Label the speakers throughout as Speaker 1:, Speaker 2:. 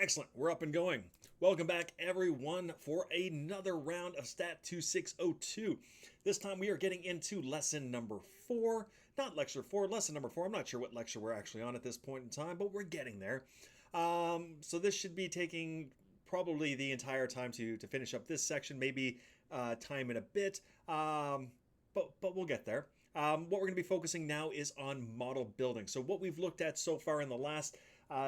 Speaker 1: Excellent, we're up and going. Welcome back, everyone, for another round of Stat 2602. This time we are getting into lesson number 4. Not lecture 4, lesson number 4. I'm not sure what lecture we're actually on at this point in time, but we're getting there. So this should be taking probably the entire time to finish up this section, maybe time in a bit, but we'll get there. What we're going to be focusing now is on model building. So what we've looked at so far in the last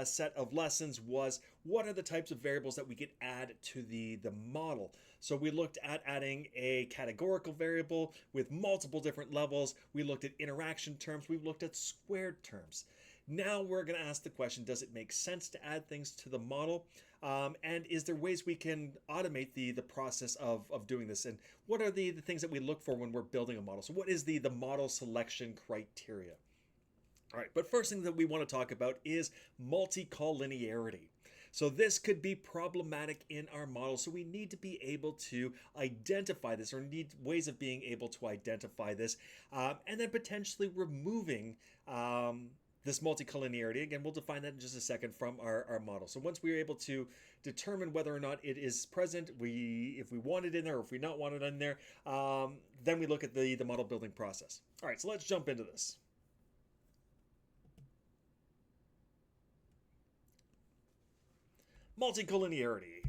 Speaker 1: set of lessons was what are the types of variables that we could add to the model. So we looked at adding a categorical variable with multiple different levels. We looked at interaction terms. We've looked at squared terms. Now we're going to ask the question, does it make sense to add things to the model? And is there ways we can automate the process of doing this? And what are the things that we look for when we're building a model? So what is the model selection criteria? All right, but first thing that we want to talk about is multicollinearity. So this could be problematic in our model. So we need to be able to identify this, or need ways of being able to identify this, and then potentially removing this multicollinearity. Again, we'll define that in just a second from our model. So once we're able to determine whether or not it is present, if we want it in there or if we not want it in there, then we look at the model building process. All right, so let's jump into this. Multicollinearity.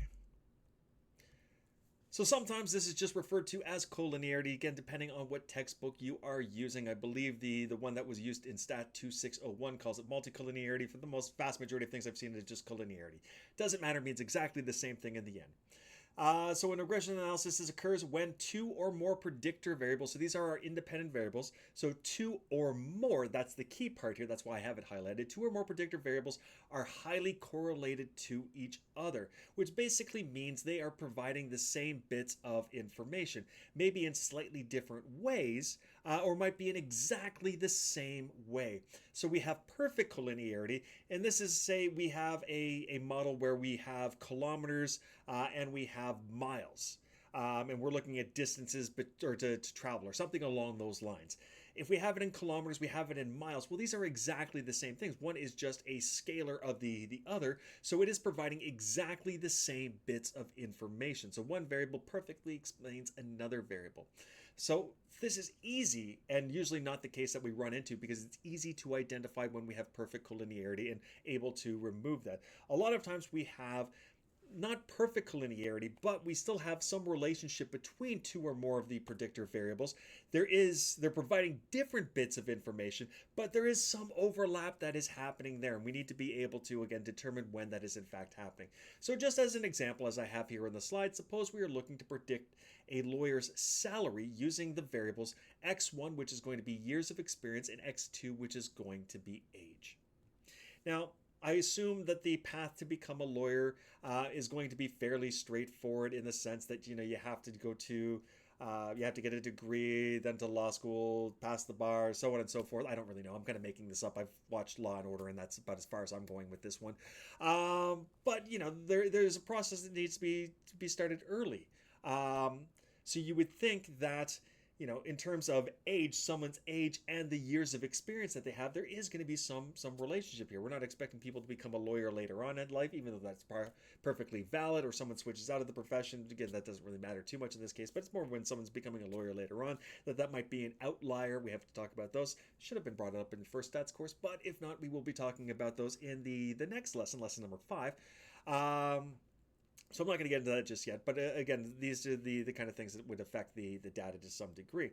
Speaker 1: So sometimes this is just referred to as collinearity, again, depending on what textbook you are using. I believe the one that was used in Stat 2601 calls it multicollinearity. For the vast majority of things I've seen, it's just collinearity. Doesn't matter, means exactly the same thing in the end. So in regression analysis, this occurs when two or more predictor variables, so these are our independent variables, so two or more, that's the key part here, that's why I have it highlighted, two or more predictor variables are highly correlated to each other, which basically means they are providing the same bits of information, maybe in slightly different ways, or might be in exactly the same way. So we have perfect collinearity, and this is, say, we have a model where we have kilometers and we have miles. And we're looking at distances to travel or something along those lines. If we have it in kilometers, we have it in miles. Well, these are exactly the same things. One is just a scalar of the other, so it is providing exactly the same bits of information. So one variable perfectly explains another variable. So this is easy, and usually not the case that we run into, because it's easy to identify when we have perfect collinearity and able to remove that. A lot of times we have not perfect collinearity, but we still have some relationship between two or more of the predictor variables. They're providing different bits of information, but there is some overlap that is happening there, and we need to be able to, again, determine when that is in fact happening. So just as an example, as I have here on the slide, suppose we are looking to predict a lawyer's salary using the variables x1, which is going to be years of experience, and x2, which is going to be age. Now, I assume that the path to become a lawyer is going to be fairly straightforward, in the sense that, you have to go to, you have to get a degree, then to law school, pass the bar, so on and so forth. I don't really know. I'm kind of making this up. I've watched Law and Order, and that's about as far as I'm going with this one. But there's a process that needs to be started early. So you would think that, in terms of age, someone's age and the years of experience that they have, there is going to be some relationship here. We're not expecting people to become a lawyer later on in life, even though that's perfectly valid, or someone switches out of the profession. Again, that doesn't really matter too much in this case, but it's more when someone's becoming a lawyer later on that might be an outlier. We have to talk about those. Should have been brought up in the first stats course, but if not, we will be talking about those in the next lesson, lesson number 5. So I'm not going to get into that just yet, but again, these are the kind of things that would affect the data to some degree.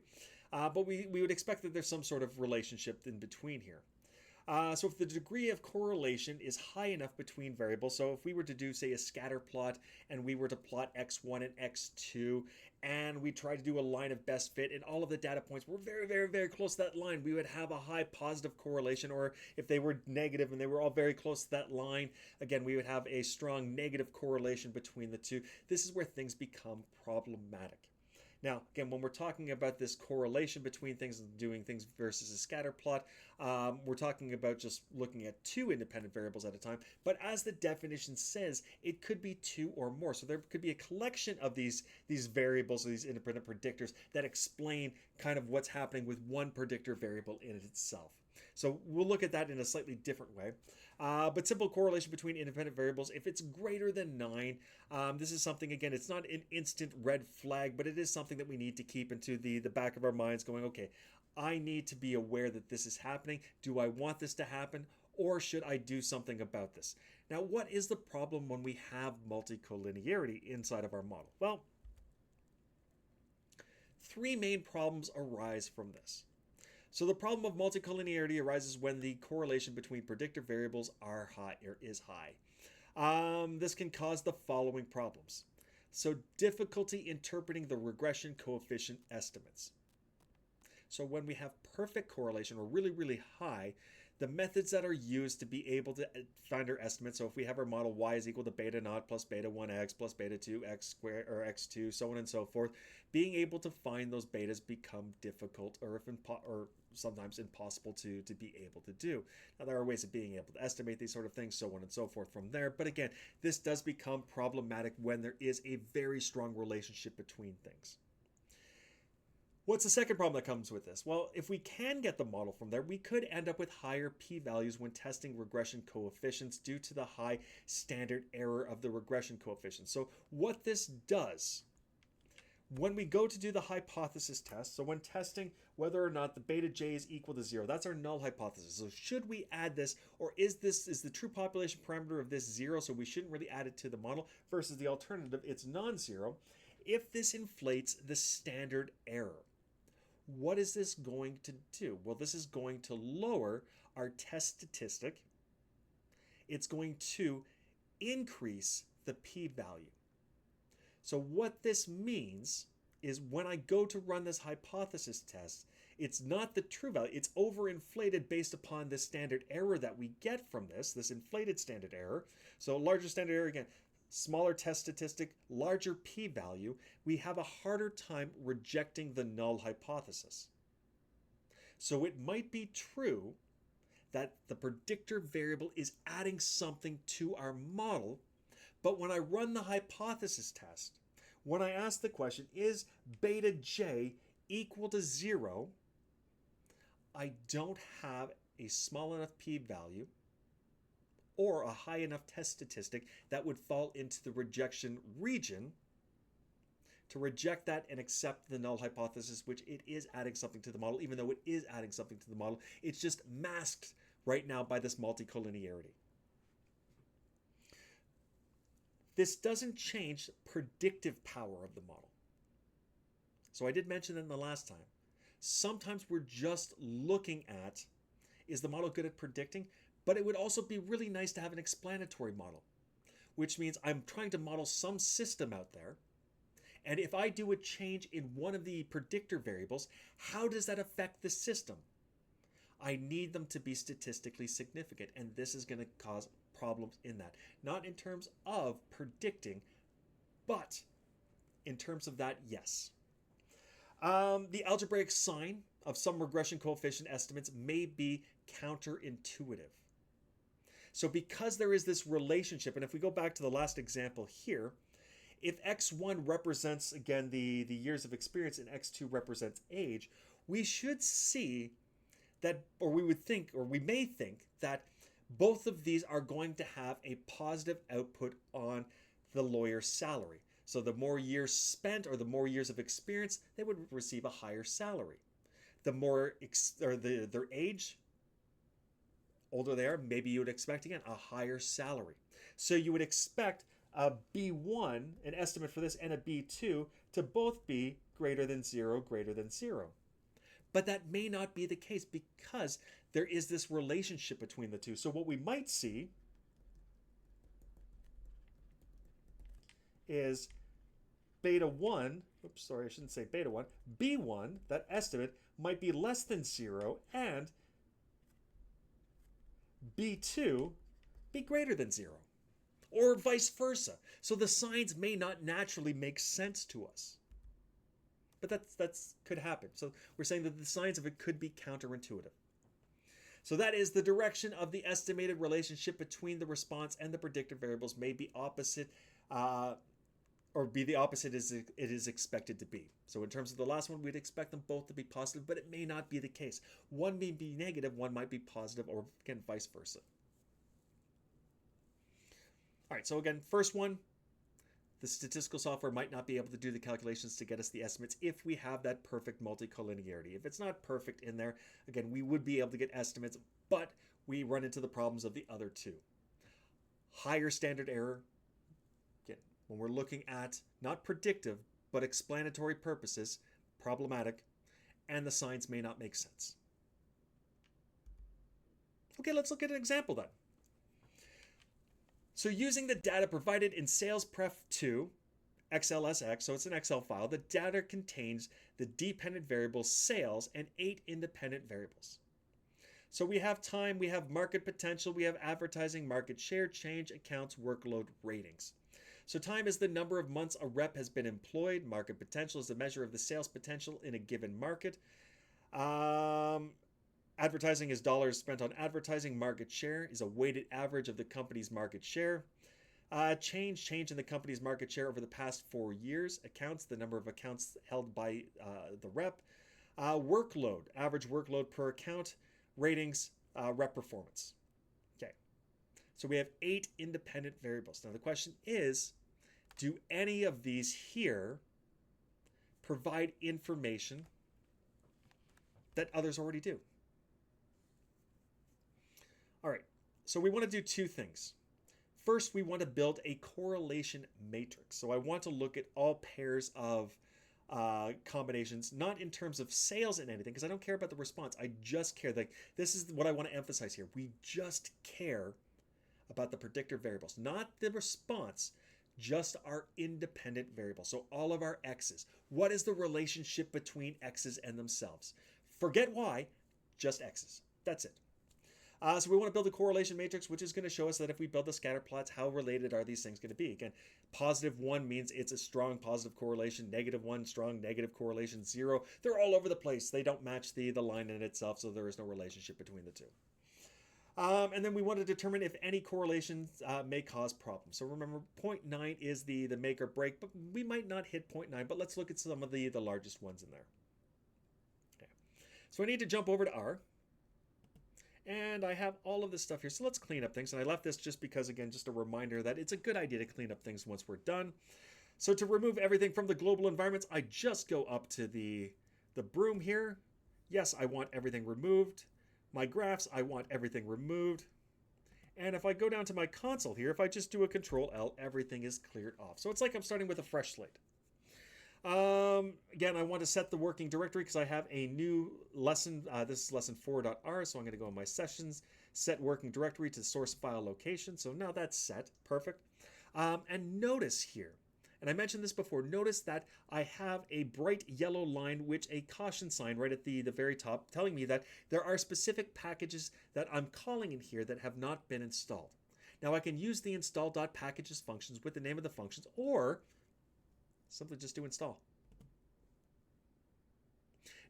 Speaker 1: But we would expect that there's some sort of relationship in between here. So if the degree of correlation is high enough between variables, so if we were to do, say, a scatter plot, and we were to plot x1 and x2, and we try to do a line of best fit, and all of the data points were very, very, very close to that line, we would have a high positive correlation. Or if they were negative and they were all very close to that line, again, we would have a strong negative correlation between the two. This is where things become problematic. Now, again, when we're talking about this correlation between things and doing things versus a scatter plot, we're talking about just looking at two independent variables at a time. But as the definition says, it could be two or more. So there could be a collection of these variables, these independent predictors, that explain kind of what's happening with one predictor variable in itself. So we'll look at that in a slightly different way. But simple correlation between independent variables, if it's greater than 9, this is something, again, it's not an instant red flag, but it is something that we need to keep into the back of our minds going, okay, I need to be aware that this is happening. Do I want this to happen, or should I do something about this? Now, what is the problem when we have multicollinearity inside of our model? Well, 3 main problems arise from this. So the problem of multicollinearity arises when the correlation between predictor variables is high. This can cause the following problems. So difficulty interpreting the regression coefficient estimates. So when we have perfect correlation or really, really high, the methods that are used to be able to find our estimates, so if we have our model y is equal to beta naught plus beta 1x plus beta 2x squared or x2, so on and so forth, being able to find those betas become difficult or sometimes impossible to be able to do. Now, there are ways of being able to estimate these sort of things, so on and so forth from there. But again, this does become problematic when there is a very strong relationship between things. What's the second problem that comes with this? Well, if we can get the model from there, we could end up with higher p-values when testing regression coefficients due to the high standard error of the regression coefficient. So what this does, when we go to do the hypothesis test, so when testing whether or not the beta j is equal to 0, that's our null hypothesis. So should we add this, or is the true population parameter of this 0, so we shouldn't really add it to the model, versus the alternative, it's non-zero. If this inflates the standard error, what is this going to do? Well, this is going to lower our test statistic. It's going to increase the p-value. So what this means is when I go to run this hypothesis test, it's not the true value. It's overinflated based upon the standard error that we get from this inflated standard error. So larger standard error, again, smaller test statistic, larger p-value, we have a harder time rejecting the null hypothesis. So it might be true that the predictor variable is adding something to our model, but when I run the hypothesis test, when I ask the question, is beta j equal to 0, I don't have a small enough p-value or a high enough test statistic that would fall into the rejection region to reject that and accept the null hypothesis, which it is adding something to the model. Even though it is adding something to the model, it's just masked right now by this multicollinearity. This doesn't change predictive power of the model. So I did mention that in the last time. Sometimes we're just looking at, is the model good at predicting? But it would also be really nice to have an explanatory model, which means I'm trying to model some system out there. And if I do a change in one of the predictor variables, how does that affect the system? I need them to be statistically significant, and this is going to cause problems in that. Not in terms of predicting, but in terms of that, yes. The algebraic sign of some regression coefficient estimates may be counterintuitive. So because there is this relationship, and if we go back to the last example here, if x1 represents, again, the years of experience and x2 represents age, we should see that, or we would think, or we may think that both of these are going to have a positive output on the lawyer's salary. So the more years spent or the more years of experience, they would receive a higher salary. The more their age, older they are, maybe you would expect, again, a higher salary. So you would expect a B1, an estimate for this, and a B2 to both be greater than 0, greater than 0. But that may not be the case because there is this relationship between the two. So what we might see is beta 1, oops, sorry, I shouldn't say beta 1, B1, that estimate might be less than 0, and B2 be greater than 0, or vice versa. So the signs may not naturally make sense to us. But that's could happen. So we're saying that the signs of it could be counterintuitive. So that is the direction of the estimated relationship between the response and the predictor variables may be opposite or be the opposite as it is expected to be. So in terms of the last one, we'd expect them both to be positive, but it may not be the case. One may be negative, one might be positive, or again, vice versa. All right, so again, first one, the statistical software might not be able to do the calculations to get us the estimates if we have that perfect multicollinearity. If it's not perfect in there, again, we would be able to get estimates, but we run into the problems of the other two. Higher standard error, again, when we're looking at not predictive, but explanatory purposes, problematic, and the signs may not make sense. Okay, let's look at an example then. So using the data provided in SalesPref 2, XLSX, so it's an Excel file, the data contains the dependent variables sales and 8 independent variables. So we have time, we have market potential, we have advertising, market share, change, accounts, workload, ratings. So time is the number of months a rep has been employed. Market potential is the measure of the sales potential in a given market. Advertising is dollars spent on advertising. Market share is a weighted average of the company's market share. Change in the company's market share over the past 4 years. Accounts, the number of accounts held by the rep. Workload, average workload per account. Ratings, rep performance. Okay, so we have 8 independent variables. Now the question is, do any of these here provide information that others already do? All right, so we want to do 2 things. First, we want to build a correlation matrix. So I want to look at all pairs of combinations, not in terms of sales and anything, because I don't care about the response. I just care that this is what I want to emphasize here. We just care about the predictor variables, not the response, just our independent variables. So all of our x's. What is the relationship between x's and themselves? Forget y, just x's. That's it. So we want to build a correlation matrix, which is going to show us that if we build the scatter plots, how related are these things going to be? Again, +1 means it's a strong positive correlation. -1, strong negative correlation. 0, they're all over the place. They don't match the line in itself, so there is no relationship between the two. And then we want to determine if any correlations may cause problems. So remember, 0.9 is the make or break, but we might not hit 0.9, but let's look at some of the largest ones in there. Okay. So I need to jump over to R. And I have all of this stuff here. So let's clean up things. And I left this just because, again, just a reminder that it's a good idea to clean up things once we're done. So to remove everything from the global environments, I just go up to the broom here. Yes, I want everything removed. My graphs, I want everything removed. And if I go down to my console here, if I just do a Control-L, everything is cleared off. So it's like I'm starting with a fresh slate. Again, I want to set the working directory because I have a new lesson. This is lesson 4.r, so I'm going to go in my sessions, set working directory to source file location. So now that's set. Perfect. And notice here, and I mentioned this before, notice that I have a bright yellow line, which a caution sign right at the very top, telling me that there are specific packages that I'm calling in here that have not been installed. Now I can use the install.packages functions with the name of the functions, or simply just do install.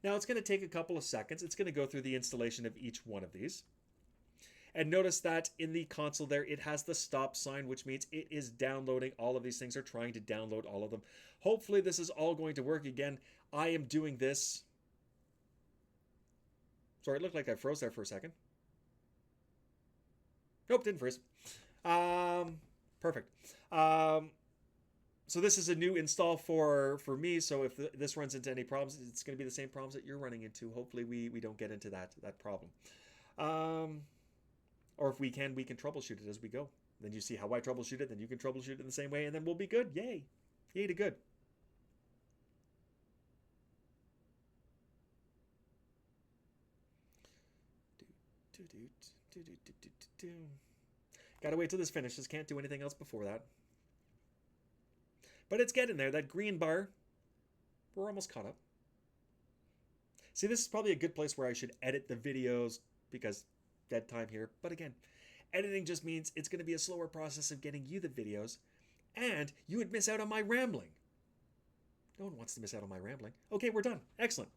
Speaker 1: Now it's going to take a couple of seconds. It's going to go through the installation of each one of these. And notice that in the console there, it has the stop sign, which means it is downloading all of these things, or trying to download all of them. Hopefully this is all going to work. Again, I am doing this. Sorry, it looked like I froze there for a second. Nope, didn't freeze. Perfect. So this is a new install for me, so if this runs into any problems, it's going to be the same problems that you're running into. Hopefully we don't get into that problem. Or if we can troubleshoot it as we go. Then you see how I troubleshoot it, then you can troubleshoot it in the same way, and then we'll be good. Yay! Yay to good. Gotta wait till this finishes. Can't do anything else before that. But it's getting there. That green bar, we're almost caught up. See, this is probably a good place where I should edit the videos because dead time here. But again, editing just means it's going to be a slower process of getting you the videos, and you would miss out on my rambling. No one wants to miss out on my rambling. Okay, we're done. Excellent.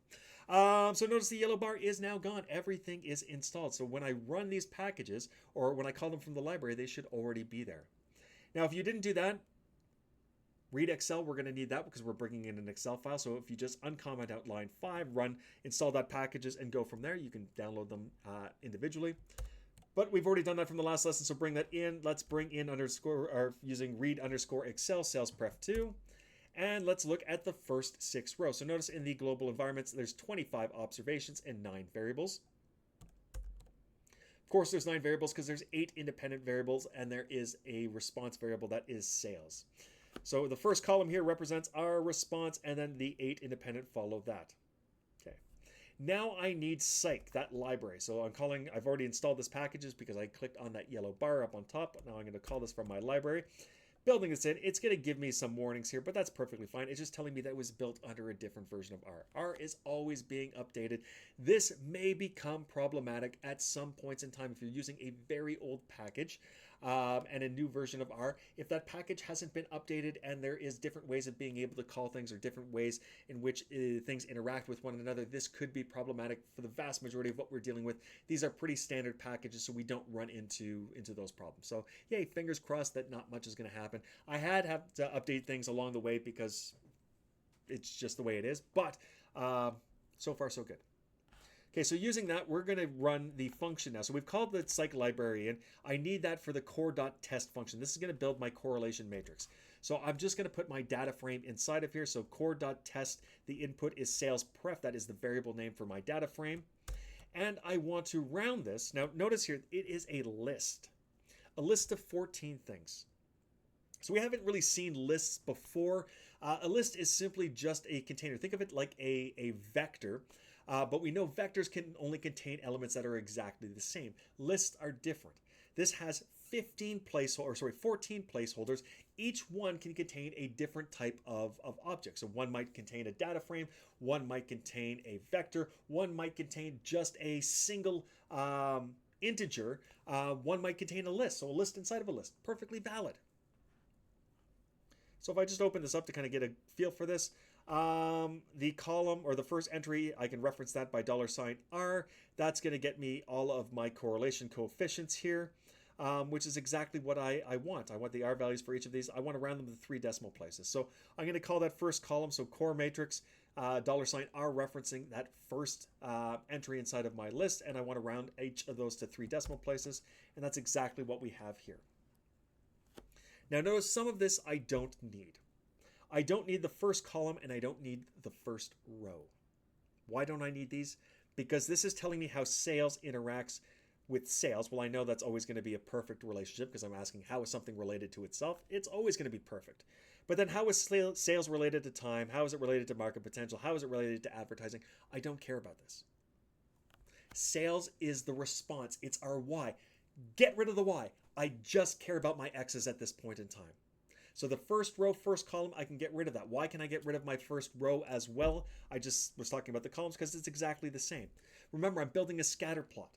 Speaker 1: So notice the yellow bar is now gone. Everything is installed. So when I run these packages, or when I call them from the library, they should already be there. Now, if you didn't do that, Read Excel, we're going to need that because we're bringing in an Excel file. So if you just uncomment out line 5, run install that packages and go from there, you can download them individually. But we've already done that from the last lesson, so bring that in. Let's bring in underscore, or using read underscore Excel sales pref 2. And let's look at the first 6 rows. So notice in the global environments, there's 25 observations and 9 variables. Of course, there's 9 variables because there's 8 independent variables, and there is a response variable that is sales. So the first column here represents our response, and then the 8 independent follow that. Okay. Now I need psych, that library. So I've already installed this packages because I clicked on that yellow bar up on top. Now I'm going to call this from my library. Building this in, it's going to give me some warnings here, but that's perfectly fine. It's just telling me that it was built under a different version of R. R is always being updated. This may become problematic at some points in time if you're using a very old package and a new version of R. If that package hasn't been updated and there is different ways of being able to call things or different ways in which things interact with one another, this could be problematic for the vast majority of what we're dealing with. These are pretty standard packages, so we don't run into those problems. So yay, fingers crossed that not much is going to happen. I had to update things along the way because it's just the way it is, but so far so good. Okay, so using that, we're going to run the function now. So we've called the psych library in. I need that for the core.test function. This is going to build my correlation matrix. So I'm just going to put my data frame inside of here. So core.test, the input is sales pref. That is the variable name for my data frame. And I want to round this. Now notice here, it is a list of 14 things. So we haven't really seen lists before. A list is simply just a container. Think of it like a vector. But we know vectors can only contain elements that are exactly the same. Lists are different. This has 14 placeholders. Each one can contain a different type of object. So one might contain a data frame, one might contain a vector, one might contain just a single integer, one might contain a list. So a list inside of a list. Perfectly valid. So if I just open this up to kind of get a feel for this, the column or the first entry, I can reference that by $R. That's going to get me all of my correlation coefficients here, which is exactly what I want. I want the R values for each of these. I want to round them to 3 decimal places. So I'm going to call that first column, so core matrix, $R referencing that first entry inside of my list, and I want to round each of those to 3 decimal places, and that's exactly what we have here. Now notice some of this I don't need. I don't need the first column and I don't need the first row. Why don't I need these? Because this is telling me how sales interacts with sales. Well, I know that's always going to be a perfect relationship because I'm asking how is something related to itself. It's always going to be perfect. But then how is sales related to time? How is it related to market potential? How is it related to advertising? I don't care about this. Sales is the response. It's our why. Get rid of the why. I just care about my x's at this point in time. So the first row, first column, I can get rid of that. Why can I get rid of my first row as well? I just was talking about the columns because it's exactly the same. Remember, I'm building a scatter plot.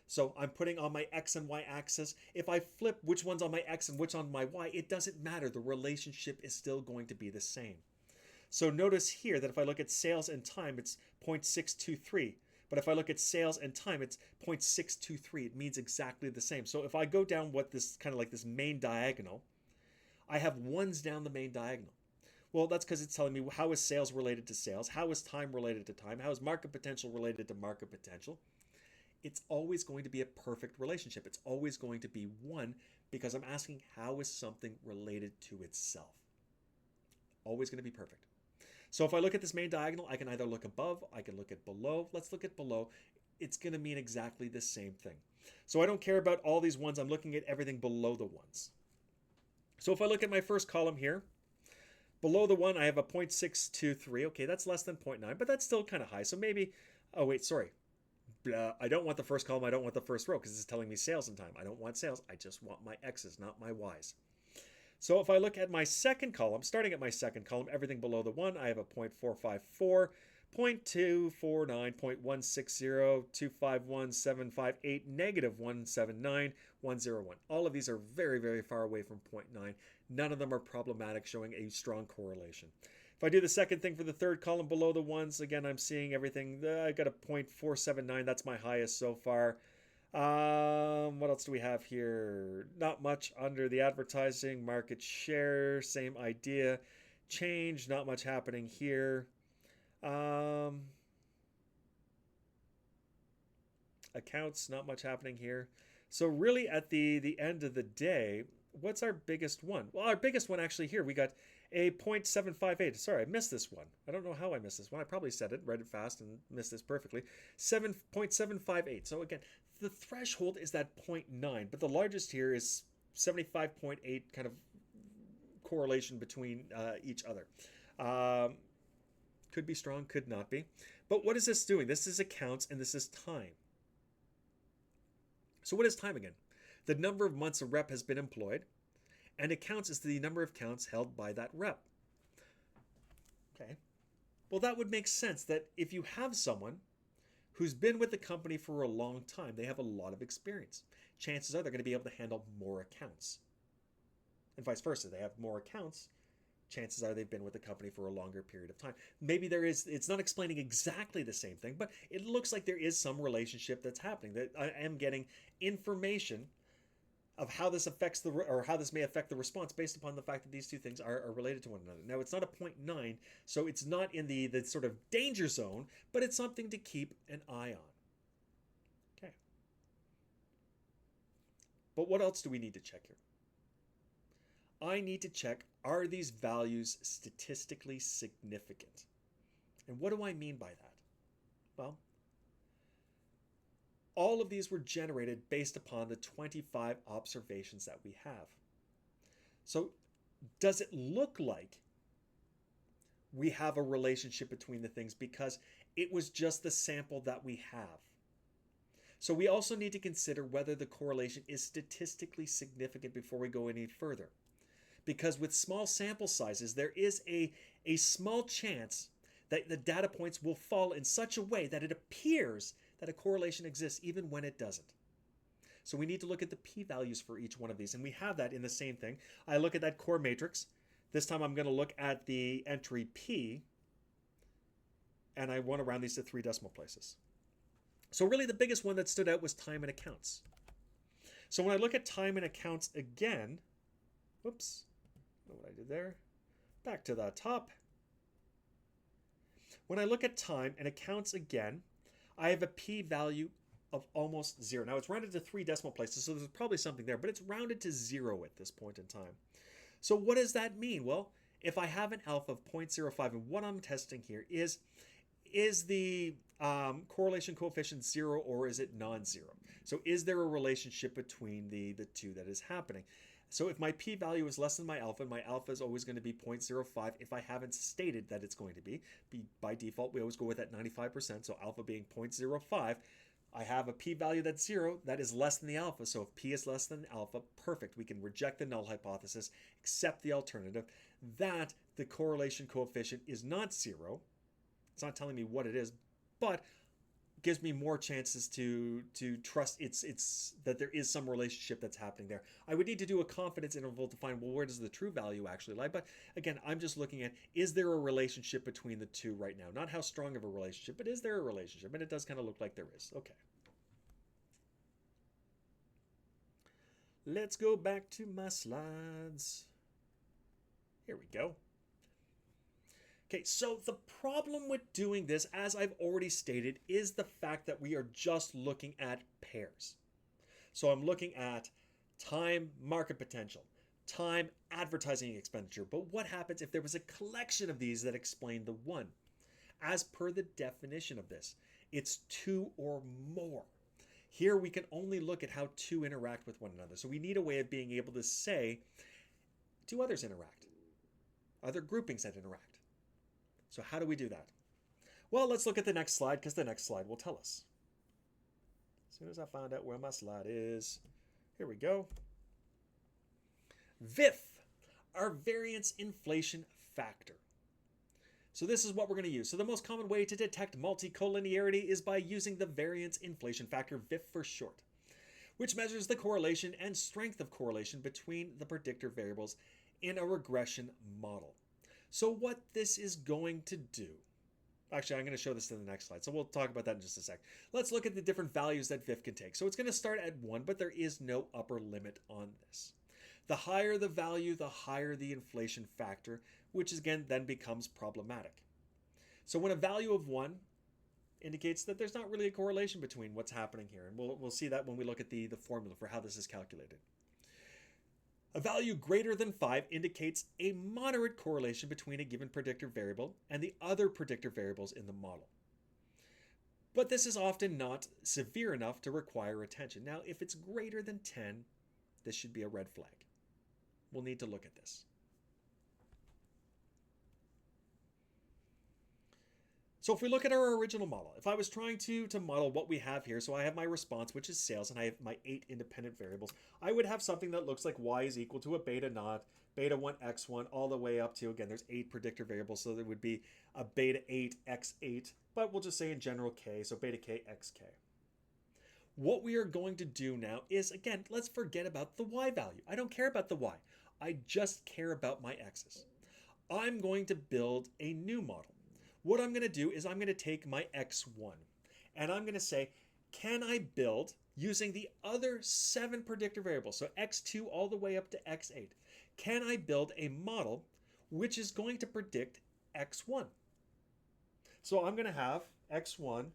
Speaker 1: So I'm putting on my x and y axis. If I flip which one's on my x and which on my y, it doesn't matter. The relationship is still going to be the same. So notice here that if I look at sales and time, it's 0.623. But if I look at sales and time, it's 0.623. It means exactly the same. So if I go down what this kind of like this main diagonal, I have ones down the main diagonal. Well, that's because it's telling me how is sales related to sales? How is time related to time? How is market potential related to market potential? It's always going to be a perfect relationship. It's always going to be 1 because I'm asking how is something related to itself. Always going to be perfect. So if I look at this main diagonal, I can either look above, I can look at below. Let's look at below. It's going to mean exactly the same thing. So I don't care about all these ones. I'm looking at everything below the ones. So if I look at my first column here, below the 1, I have a 0.623. Okay, that's less than 0.9, but that's still kind of high. So maybe, oh wait, sorry. I don't want the first column. I don't want the first row because it's telling me sales and time. I don't want sales. I just want my X's, not my Y's. So if I look at my second column, starting at my second column, everything below the 1, I have a 0.454, 0.249, 0.160, 251, 758, negative 179, 101. All of these are very, very far away from 0.9. None of them are problematic, showing a strong correlation. If I do the second thing for the third column below the ones, again, I'm seeing everything. I got a 0.479. That's my highest so far. What else do we have here? Not much under the advertising, market share, same idea. Change, not much happening here. Um, Accounts, not much happening here. So really at the end of the day, what's our biggest one? Well, our biggest one actually here, we got a 0.758. Sorry, I missed this one. I don't know how I missed this one. I probably said it, read it fast, and missed this perfectly. 7.758. So again, the threshold is that 0.9, but the largest here is 75.8, kind of correlation between each other. Um, could be strong, could not be. But what is this doing? This is accounts and this is time. So what is time again? The number of months a rep has been employed, and accounts is the number of counts held by that rep. Okay. Well, that would make sense that if you have someone who's been with the company for a long time, they have a lot of experience. Chances are they're going to be able to handle more accounts. And vice versa. They have more accounts. Chances are they've been with the company for a longer period of time. Maybe there is, it's not explaining exactly the same thing, but it looks like there is some relationship that's happening, that I am getting information of how this affects or how this may affect the response based upon the fact that these two things are related to one another. Now, it's not a 0.9, so it's not in the sort of danger zone, but it's something to keep an eye on. Okay. But what else do we need to check here? I need to check, are these values statistically significant? And what do I mean by that? Well, all of these were generated based upon the 25 observations that we have. So does it look like we have a relationship between the things because it was just the sample that we have? So we also need to consider whether the correlation is statistically significant before we go any further. Because with small sample sizes, there is a small chance that the data points will fall in such a way that it appears that a correlation exists even when it doesn't. So we need to look at the p-values for each one of these, and we have that in the same thing. I look at that core matrix. This time I'm going to look at the entry p, and I want to round these to 3 decimal places. So really the biggest one that stood out was time and accounts. So when I look at time and accounts again, whoops, I don't know what I did there. Back to the top. When I look at time and accounts again, I have a p-value of almost 0. Now it's rounded to 3 decimal places, so there's probably something there, but it's rounded to 0 at this point in time. So what does that mean? Well, if I have an alpha of 0.05, and what I'm testing here is the correlation coefficient 0 or is it non-zero? So is there a relationship between the two that is happening? So if my p-value is less than my alpha is always going to be 0.05 if I haven't stated that it's going to be. By default, we always go with that 95%, so alpha being 0.05. I have a p-value that's 0, that is less than the alpha. So if p is less than alpha, perfect. We can reject the null hypothesis, accept the alternative, that the correlation coefficient is not 0. It's not telling me what it is, but gives me more chances to trust it's that there is some relationship that's happening there. I would need to do a confidence interval to find, well, where does the true value actually lie? But again, I'm just looking at, is there a relationship between the two right now? Not how strong of a relationship, but is there a relationship? And it does kind of look like there is. Okay. Let's go back to my slides. Here we go. Okay, so the problem with doing this, as I've already stated, is the fact that we are just looking at pairs. So I'm looking at time market potential, time advertising expenditure. But what happens if there was a collection of these that explain the one? As per the definition of this, it's 2 or more. Here we can only look at how 2 interact with one another. So we need a way of being able to say, do others interact? Are there groupings that interact? So how do we do that? Well, let's look at the next slide because the next slide will tell us. As soon as I find out where my slide is, here we go. VIF, our variance inflation factor. So this is what we're going to use. So the most common way to detect multicollinearity is by using the variance inflation factor, VIF for short, which measures the correlation and strength of correlation between the predictor variables in a regression model. So what this is going to do Actually, I'm going to show this in the next slide, so we'll talk about that in just a sec. Let's look at the different values that VIF can take. So it's going to start at 1, but there is no upper limit on this. The higher the value, the higher the inflation factor, which again then becomes problematic. So when a value of 1 indicates that there's not really a correlation between what's happening here, and we'll see that when we look at the formula for how this is calculated. A value greater than 5 indicates a moderate correlation between a given predictor variable and the other predictor variables in the model. But this is often not severe enough to require attention. Now, if it's greater than 10, this should be a red flag. We'll need to look at this. So if we look at our original model, if I was trying to model what we have here, so I have my response, which is sales, and I have my 8 independent variables, I would have something that looks like y is equal to a beta naught, beta 1 x1, all the way up to, again, there's 8 predictor variables, so there would be a beta 8 x8, but we'll just say in general k, so beta k xk. What we are going to do now is, again, let's forget about the y value. I don't care about the y. I just care about my x's. I'm going to build a new model. What I'm going to do is I'm going to take my x1 and I'm going to say, can I build using the other 7 predictor variables, so x2 all the way up to x8, can I build a model which is going to predict x1? So I'm going to have x1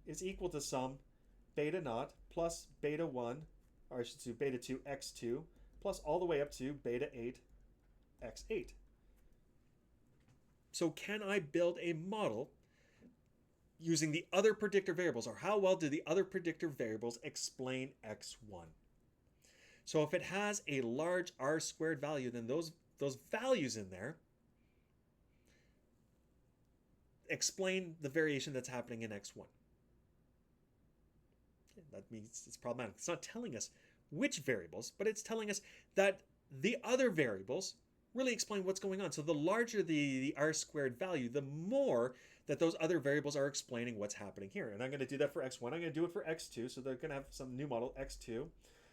Speaker 1: is equal to some beta naught plus beta 1, or I should say beta 2 x2 plus all the way up to beta 8 x8. So can I build a model using the other predictor variables, or how well do the other predictor variables explain x1? So if it has a large r squared value, then those values in there explain the variation that's happening in x1. That means it's problematic. It's not telling us which variables, but it's telling us that the other variables really explain what's going on. So the larger the r squared value, the more that those other variables are explaining what's happening here. And I'm going to do that for x1. I'm going to do it for x2. So they're going to have some new model, x2.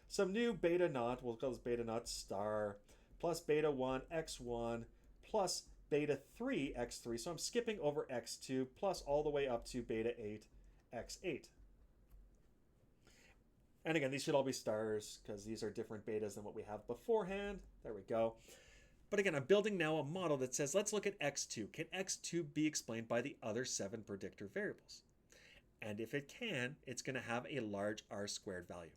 Speaker 1: Some new beta naught, we'll call this beta naught star, plus beta 1 x1, plus beta 3 x3. So I'm skipping over x2, plus all the way up to beta 8 x8. And again, these should all be stars because these are different betas than what we have beforehand. There we go. But again, I'm building now a model that says, let's look at x2. Can x2 be explained by the other 7 predictor variables? And if it can, it's going to have a large r squared value.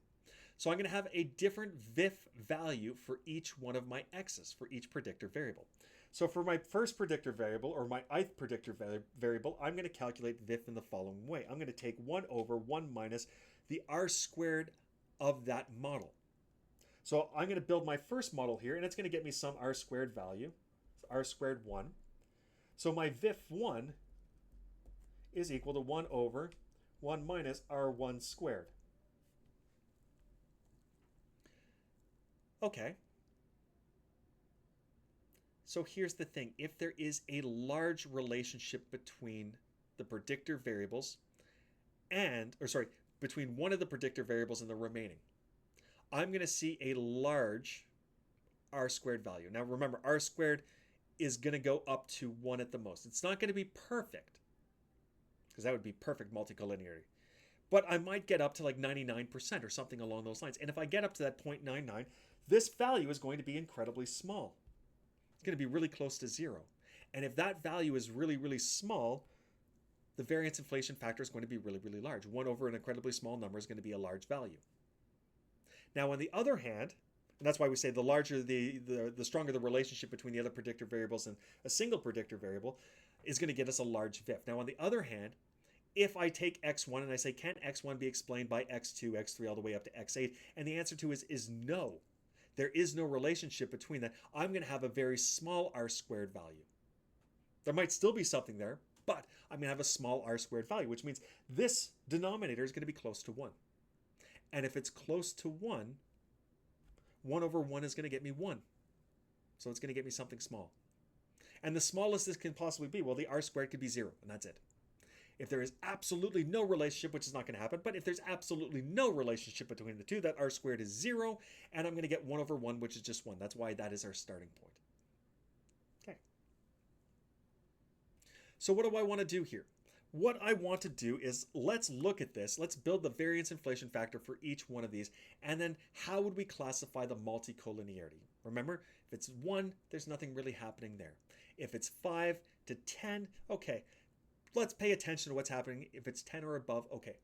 Speaker 1: So I'm going to have a different VIF value for each one of my x's, for each predictor variable. So for my first predictor variable, or my ith predictor variable, I'm going to calculate VIF in the following way. I'm going to take 1 over 1 minus the r squared of that model. So I'm going to build my first model here, and it's going to get me some r squared value, r squared 1. So my VIF1 is equal to 1 over 1 minus r1 squared. Okay. So here's the thing. If there is a large relationship between the predictor variables between one of the predictor variables and the remaining, I'm going to see a large r squared value. Now remember, r squared is going to go up to 1 at the most. It's not going to be perfect, because that would be perfect multicollinearity. But I might get up to like 99% or something along those lines. And if I get up to that 0.99, this value is going to be incredibly small. It's going to be really close to 0. And if that value is really, really small, the variance inflation factor is going to be really, really large. 1 over an incredibly small number is going to be a large value. Now, on the other hand, and that's why we say the larger the stronger the relationship between the other predictor variables and a single predictor variable is going to get us a large VIF. Now, on the other hand, if I take x1 and I say, can x1 be explained by x2, x3, all the way up to x8? And the answer to is no. There is no relationship between that. I'm going to have a very small r squared value. There might still be something there, but I'm going to have a small r squared value, which means this denominator is going to be close to 1. And if it's close to 1, 1 over 1 is going to get me 1. So it's going to get me something small. And the smallest this can possibly be, well, the r squared could be 0, and that's it. If there is absolutely no relationship, which is not going to happen, but if there's absolutely no relationship between the two, that r squared is 0, and I'm going to get 1 over 1, which is just 1. That's why that is our starting point. Okay. So what do I want to do here? what I want to do is let's look at this. Let's build the variance inflation factor for each one of these. And then how would we classify the multicollinearity? Remember, if it's 1, there's nothing really happening there. If it's 5 to 10, okay, let's pay attention to what's happening. If it's 10 or above, okay,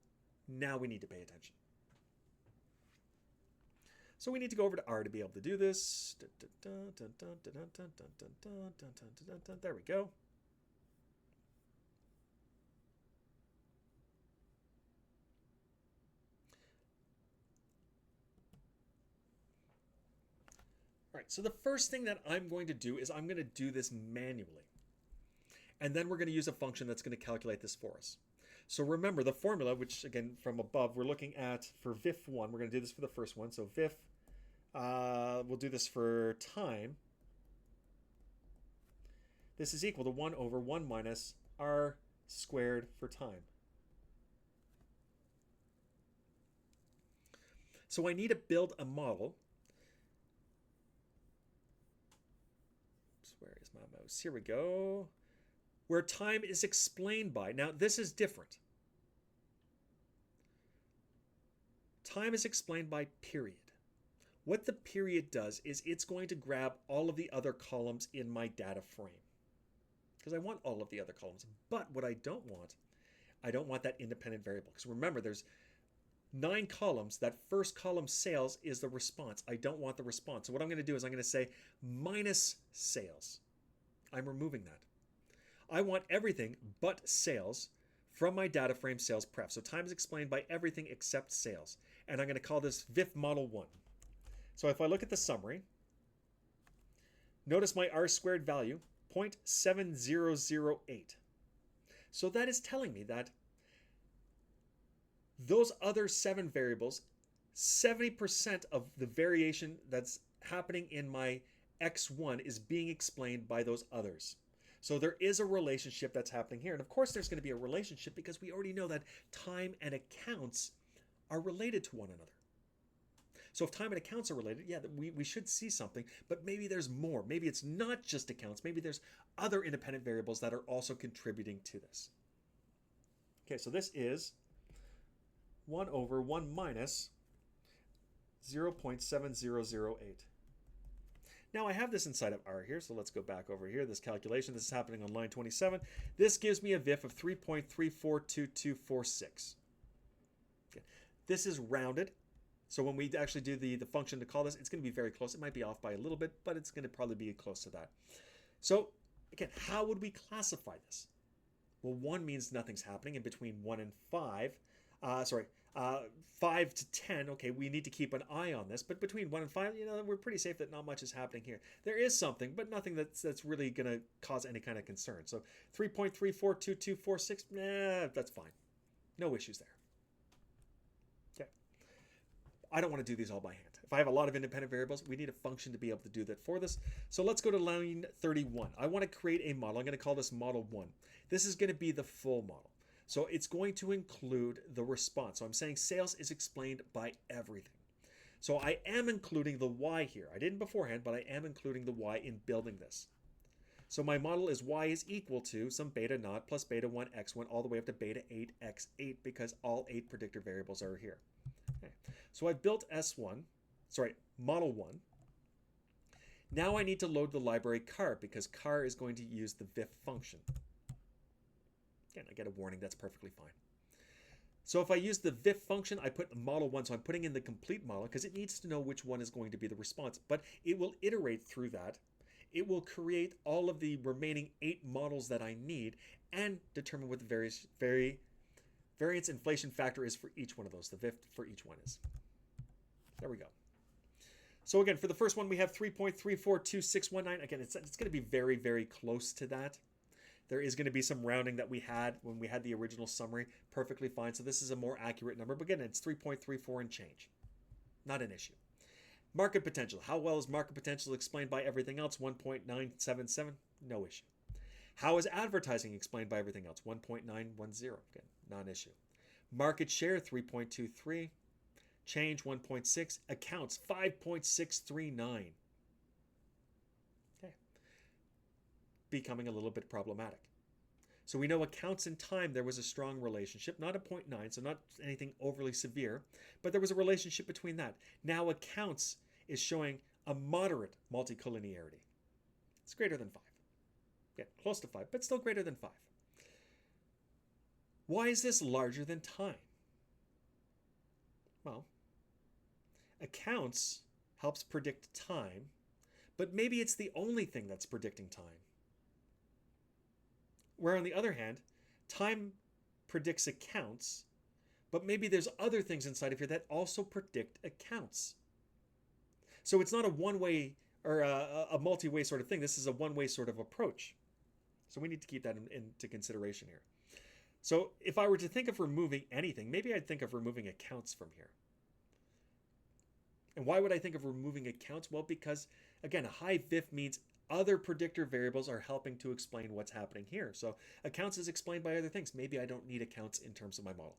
Speaker 1: now we need to pay attention. So we need to go over to R to be able to do this. There we go. All right, so the first thing that I'm going to do is I'm going to do this manually. And then we're going to use a function that's going to calculate this for us. So remember the formula, which again from above, we're looking at for VIF1. We're going to do this for the first one. So VIF, we'll do this for time. This is equal to 1 over 1 minus R squared for time. So I need to build a model. Where is my mouse? Here we go. Where time is explained by. Now, this is different. Time is explained by period. What the period does is it's going to grab all of the other columns in my data frame. Because I want all of the other columns. But what I don't want that independent variable. Because remember, there's 9 columns. That first column, sales, is the response. I don't want the response. So what I'm going to do is I'm going to say minus sales. I'm removing that. I want everything but sales from my data frame sales pref. So time is explained by everything except sales. And I'm going to call this VIF model 1. So if I look at the summary, notice my R squared value, 0.7008. So that is telling me that those other 7 variables, 70% of the variation that's happening in my X1 is being explained by those others. So there is a relationship that's happening here. And of course there's going to be a relationship because we already know that time and accounts are related to one another. So if time and accounts are related, yeah, we should see something, but maybe there's more. Maybe it's not just accounts. Maybe there's other independent variables that are also contributing to this. Okay, so this is 1 over 1 minus 0.7008. Now I have this inside of R here, so let's go back over here. This calculation, this is happening on line 27. This gives me a VIF of 3.342246. Okay. This is rounded. So when we actually do the function to call this, it's going to be very close. It might be off by a little bit, but it's going to probably be close to that. So again, how would we classify this? Well, 1 means nothing's happening. In between 1 and 5, 5 to 10, okay, we need to keep an eye on this. But between 1 and 5, we're pretty safe that not much is happening here. There is something, but nothing that's really going to cause any kind of concern. So 3.342246, that's fine. No issues there. Okay. I don't want to do these all by hand. If I have a lot of independent variables, we need a function to be able to do that for this. So let's go to line 31. I want to create a model. I'm going to call this model 1. This is going to be the full model. So it's going to include the response. So I'm saying sales is explained by everything. So I am including the Y here. I didn't beforehand, but I am including the Y in building this. So my model is Y is equal to some beta naught plus beta 1 x1 all the way up to beta 8 x8 because all 8 predictor variables are here. Okay. So I built model 1. Now I need to load the library car because car is going to use the VIF function. Again, I get a warning, that's perfectly fine. So if I use the VIF function, I put model 1, so I'm putting in the complete model because it needs to know which one is going to be the response, but it will iterate through that. It will create all of the remaining 8 models that I need and determine what the variance inflation factor is for each one of those, the VIF for each one is. There we go. So again, for the first one, we have 3.342619. Again, it's going to be very, very close to that. There is going to be some rounding that we had when we had the original summary. Perfectly fine. So this is a more accurate number. But again, it's 3.34 and change. Not an issue. Market potential. How well is market potential explained by everything else? 1.977. No issue. How is advertising explained by everything else? 1.910. Again, non-issue. Market share, 3.23. Change, 1.6. Accounts, 5.639. Becoming a little bit problematic. So we know accounts in time, there was a strong relationship, not a 0.9, so not anything overly severe, but there was a relationship between that. Now accounts is showing a moderate multicollinearity. It's greater than 5. Yeah, close to 5, but still greater than 5. Why is this larger than time? Well, accounts helps predict time, but maybe it's the only thing that's predicting time. Where on the other hand, time predicts accounts, but maybe there's other things inside of here that also predict accounts. So it's not a one-way or a multi-way sort of thing. This is a one-way sort of approach. So we need to keep that into consideration here. So if I were to think of removing anything, maybe I'd think of removing accounts from here. And why would I think of removing accounts? Well, because again, a high VIF means other predictor variables are helping to explain what's happening here. So accounts is explained by other things. Maybe I don't need accounts in terms of my model.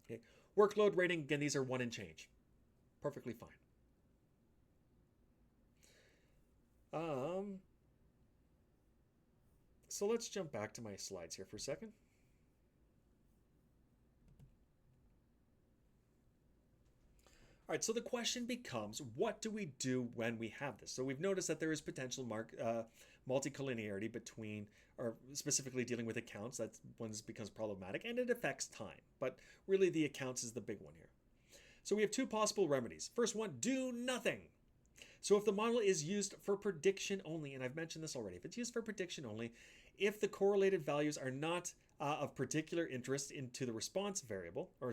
Speaker 1: Okay. Workload rating, again, these are 1 and change. Perfectly fine. So let's jump back to my slides here for a second. All right, so the question becomes, what do we do when we have this? So we've noticed that there is potential multicollinearity between, or specifically dealing with accounts. That one becomes problematic, and it affects time. But really, the accounts is the big one here. So we have 2 possible remedies. First one, do nothing. So if the model is used for prediction only, and I've mentioned this already, if it's used for prediction only, if the correlated values are not of particular interest into the response variable, or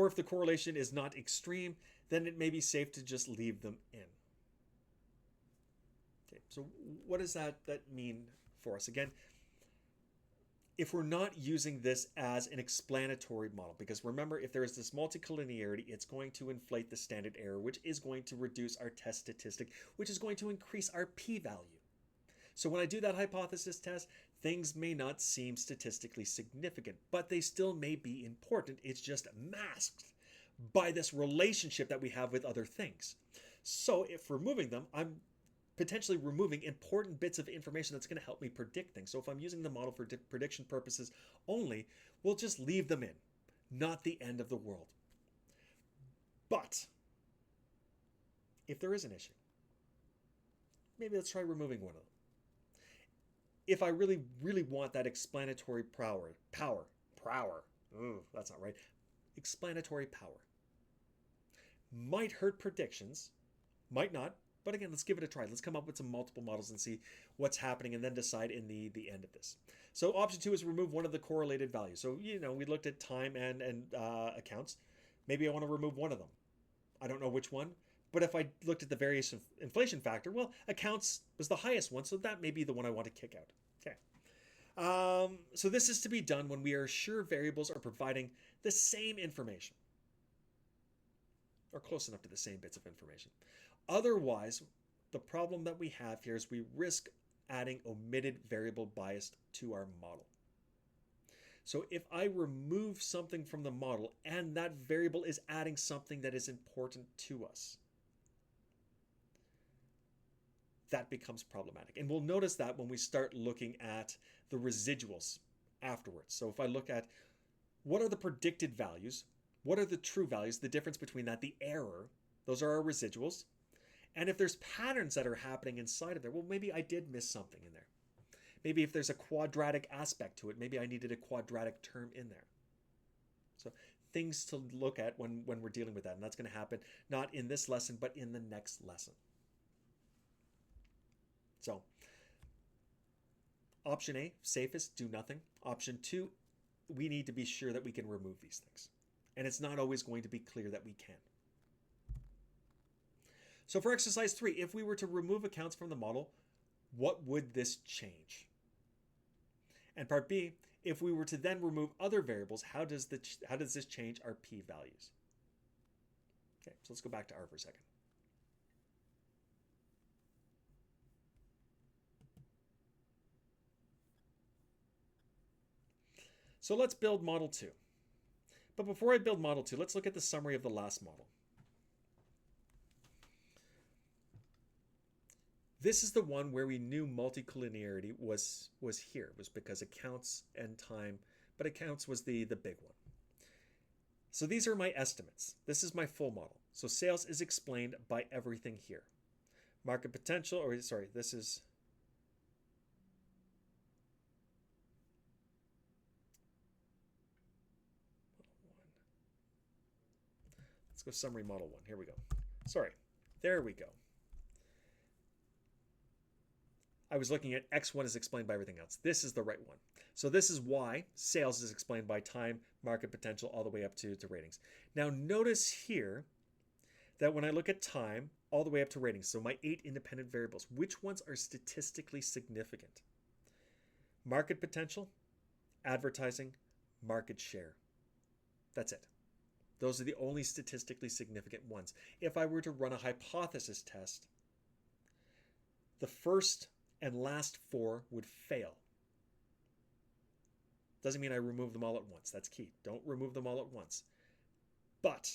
Speaker 1: if the correlation is not extreme, then it may be safe to just leave them in. Okay, so what does that mean for us? Again, if we're not using this as an explanatory model, because remember, if there is this multicollinearity, it's going to inflate the standard error, which is going to reduce our test statistic, which is going to increase our p-value. So when I do that hypothesis test, things may not seem statistically significant, but they still may be important. It's just masked by this relationship that we have with other things. So if removing them, I'm potentially removing important bits of information that's going to help me predict things. So if I'm using the model for prediction purposes only, we'll just leave them in. Not the end of the world. But if there is an issue, maybe let's try removing one of them. If I really, really want that explanatory power, that's not right, explanatory power, might hurt predictions, might not, but again, let's give it a try. Let's come up with some multiple models and see what's happening and then decide in the end of this. So option 2 is remove one of the correlated values. So, we looked at time and accounts. Maybe I want to remove one of them. I don't know which one. But if I looked at the various inflation factor, well, accounts was the highest one, so that may be the one I want to kick out. Okay. So this is to be done when we are sure variables are providing the same information, or close enough to the same bits of information. Otherwise, the problem that we have here is we risk adding omitted variable bias to our model. So if I remove something from the model and that variable is adding something that is important to us, that becomes problematic. And we'll notice that when we start looking at the residuals afterwards. So if I look at what are the predicted values, what are the true values, the difference between that, the error, those are our residuals. And if there's patterns that are happening inside of there, well, maybe I did miss something in there. Maybe if there's a quadratic aspect to it, maybe I needed a quadratic term in there. So things to look at when we're dealing with that. And that's going to happen not in this lesson, but in the next lesson. So option A, safest, do nothing. Option 2, we need to be sure that we can remove these things. And it's not always going to be clear that we can. So for exercise 3, if we were to remove accounts from the model, what would this change? And part B, if we were to then remove other variables, how does this change our p-values? Okay, so let's go back to R for a second. So let's build model 2. But before I build model 2, let's look at the summary of the last model. This is the one where we knew multicollinearity was here. It was because accounts and time, but accounts was the big one. So these are my estimates. This is my full model. So sales is explained by everything here. Market potential, or sorry, this is let's go summary model 1. Here we go. Sorry. There we go. I was looking at X1 is explained by everything else. This is the right one. So this is why sales is explained by time, market potential, all the way up to ratings. Now notice here that when I look at time, all the way up to ratings, so my 8 independent variables, which ones are statistically significant? Market potential, advertising, market share. That's it. Those are the only statistically significant ones. If I were to run a hypothesis test, the first and last 4 would fail. Doesn't mean I remove them all at once. That's key. Don't remove them all at once. But,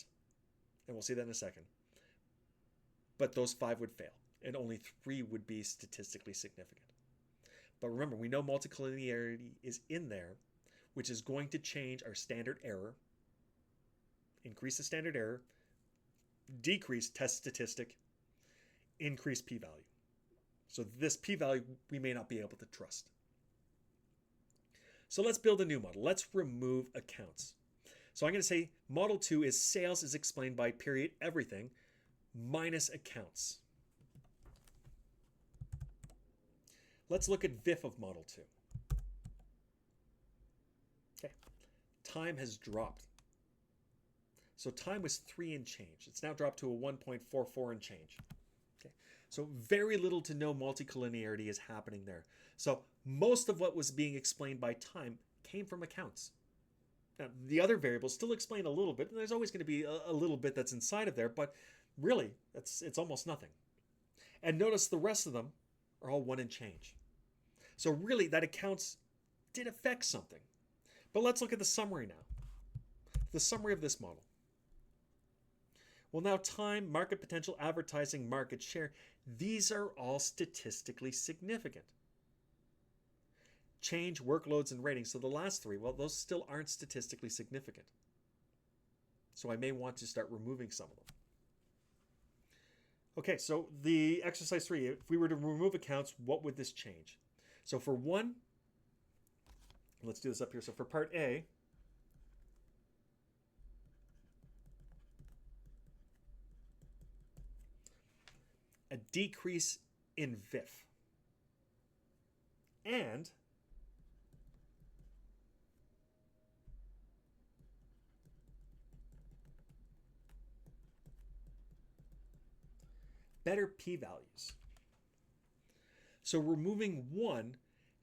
Speaker 1: and we'll see that in a second, but those 5 would fail, and only 3 would be statistically significant. But remember, we know multicollinearity is in there, which is going to change our standard error, increase the standard error, decrease test statistic, increase p-value. So this p-value we may not be able to trust. So let's build a new model. Let's remove accounts. So I'm going to say model 2 is sales is explained by period everything minus accounts. Let's look at VIF of model 2. Okay. Time has dropped. So time was 3 and change. It's now dropped to a 1.44 and change. Okay. So very little to no multicollinearity is happening there. So most of what was being explained by time came from accounts. Now, the other variables still explain a little bit, and there's always going to be a little bit that's inside of there, but really, it's almost nothing. And notice the rest of them are all 1 and change. So really, that accounts did affect something. But let's look at the summary now. The summary of this model. Well, now time, market potential, advertising, market share, these are all statistically significant. Change, workloads, and ratings. So the last 3, well, those still aren't statistically significant. So I may want to start removing some of them. Okay, so the exercise 3, if we were to remove accounts, what would this change? So for 1, let's do this up here. So for part A, a decrease in VIF. And better p-values. So removing 1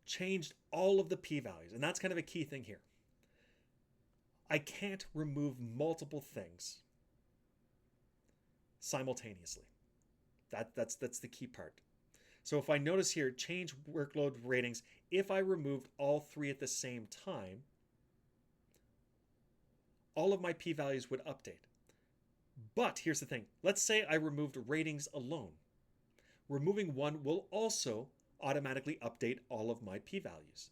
Speaker 1: changed all of the p-values, and that's kind of a key thing here. I can't remove multiple things simultaneously. That's the key part. So if I notice here, change, workload, ratings, if I removed all 3 at the same time, all of my p-values would update. But here's the thing. Let's say I removed ratings alone. Removing 1 will also automatically update all of my p-values.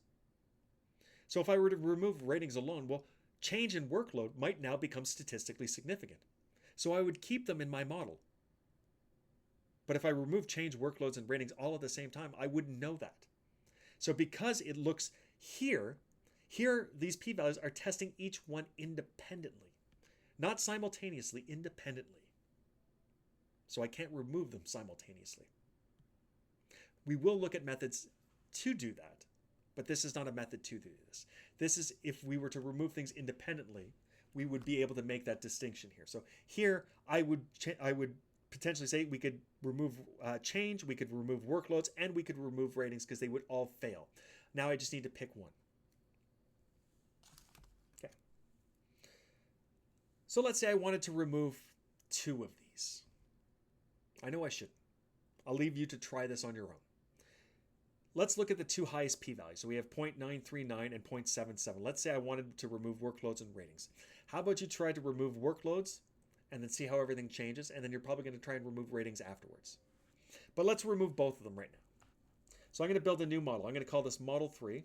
Speaker 1: So if I were to remove ratings alone, well, change in workload might now become statistically significant. So I would keep them in my model. But if I remove change, workloads, and ratings all at the same time, I wouldn't know that. So because it looks here these p-values are testing each one independently. Not simultaneously, independently. So I can't remove them simultaneously. We will look at methods to do that, but this is not a method to do this. This is if we were to remove things independently, we would be able to make that distinction here. So here I would potentially say we could remove change, we could remove workloads, and we could remove ratings because they would all fail. Now I just need to pick one. Okay. So let's say I wanted to remove 2 of these. I know I shouldn't. I'll leave you to try this on your own. Let's look at the 2 highest p-values. So we have 0.939 and 0.77. Let's say I wanted to remove workloads and ratings. How about you try to remove workloads and then see how everything changes, and then you're probably going to try and remove ratings afterwards. But let's remove both of them right now. So I'm going to build a new model. I'm going to call this Model 3.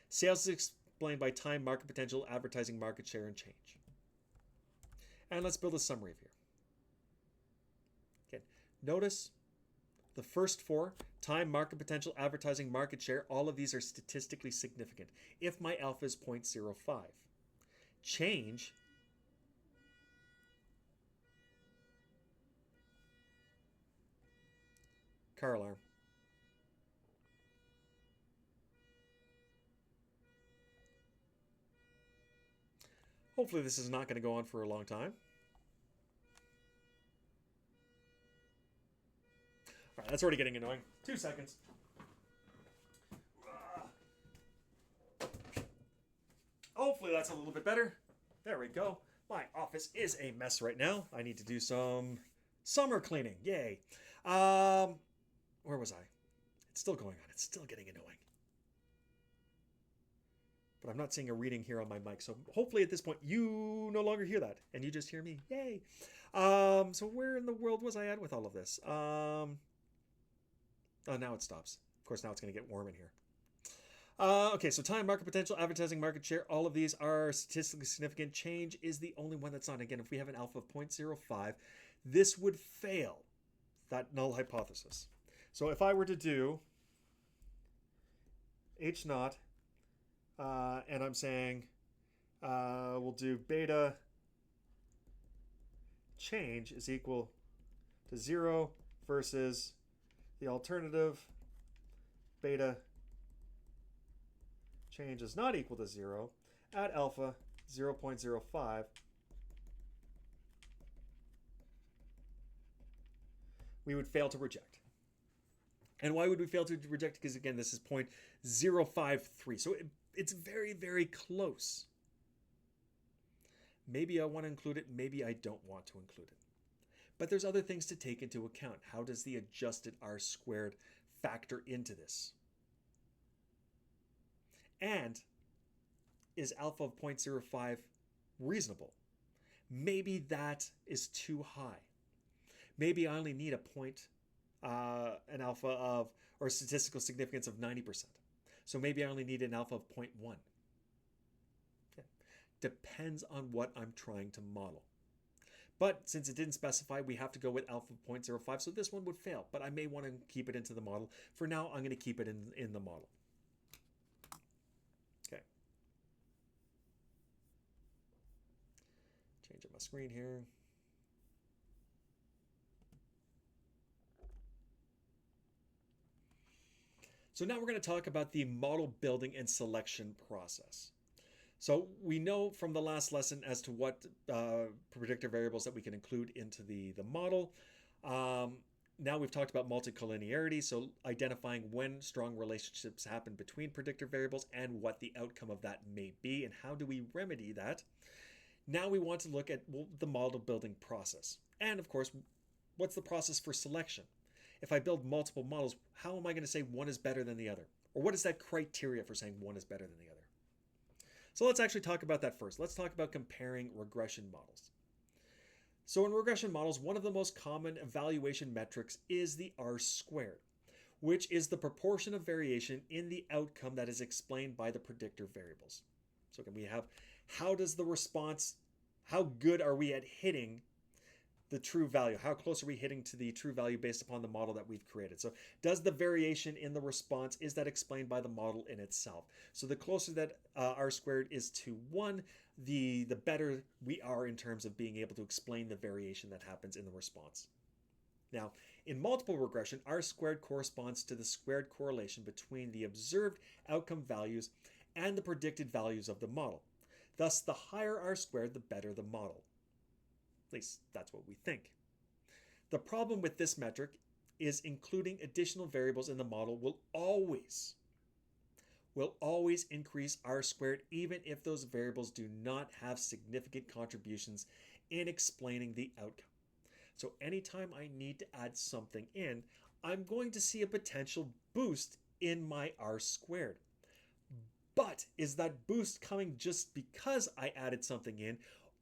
Speaker 1: Sales is explained by time, market potential, advertising, market share, and change. And let's build a summary here. Okay. Notice the first four, time, market potential, advertising, market share, all of these are statistically significant if my alpha is 0.05. Change car alarm. Hopefully this is not going to go on for a long time. All right, that's already getting annoying. 2 seconds. Hopefully that's a little bit better. There we go. My office is a mess right now. I need to do some summer cleaning. Yay. Where was I? It's still going on. It's still getting annoying. But I'm not seeing a reading here on my mic. So hopefully at this point you no longer hear that and you just hear me. Yay. So where in the world was I at with all of this? Oh, now it stops. Of course, now it's going to get warm in here. Okay, so time, market potential, advertising, market share, all of these are statistically significant. Change is the only one that's not. Again, if we have an alpha of 0.05, this would fail that null hypothesis. So if I were to do H naught, and I'm saying we'll do beta change is equal to 0 versus the alternative beta change is not equal to 0 at alpha 0.05, we would fail to reject. And why would we fail to reject? Because again, this is 0.053. So it's very, very close. Maybe I want to include it. Maybe I don't want to include it. But there's other things to take into account. How does the adjusted R squared factor into this? And is alpha of 0.05 reasonable? Maybe that is too high. Maybe I only need an alpha of, or statistical significance of 90%. So maybe I only need an alpha of 0.1. Okay. Depends on what I'm trying to model. But since it didn't specify, we have to go with alpha of 0.05. So this one would fail, but I may want to keep it into the model. For now, I'm going to keep it in the model. Okay. Change up my screen here. So now we're going to talk about the model building and selection process. So we know from the last lesson as to what predictor variables that we can include into the model. Now we've talked about multicollinearity, so identifying when strong relationships happen between predictor variables and what the outcome of that may be and how do we remedy that. Now we want to look at the model building process. And of course, what's the process for selection? If I build multiple models, how am I going to say one is better than the other? Or what is that criteria for saying one is better than the other? So let's actually talk about that first. Let's talk about comparing regression models. So in regression models, one of the most common evaluation metrics is the R squared, which is the proportion of variation in the outcome that is explained by the predictor variables. So again, we have how does the response, how good are we at hitting the true value? How close are we hitting to the true value based upon the model that we've created? So does the variation in the response, is that explained by the model in itself? So the closer that R squared is to 1, the better we are in terms of being able to explain the variation that happens in the response. Now, in multiple regression, R squared corresponds to the squared correlation between the observed outcome values and the predicted values of the model. Thus, the higher R squared, the better the model. At least that's what we think. The problem with this metric is including additional variables in the model will always increase R squared even if those variables do not have significant contributions in explaining the outcome. So anytime I need to add something in, I'm going to see a potential boost in my R squared. But is that boost coming just because I added something in,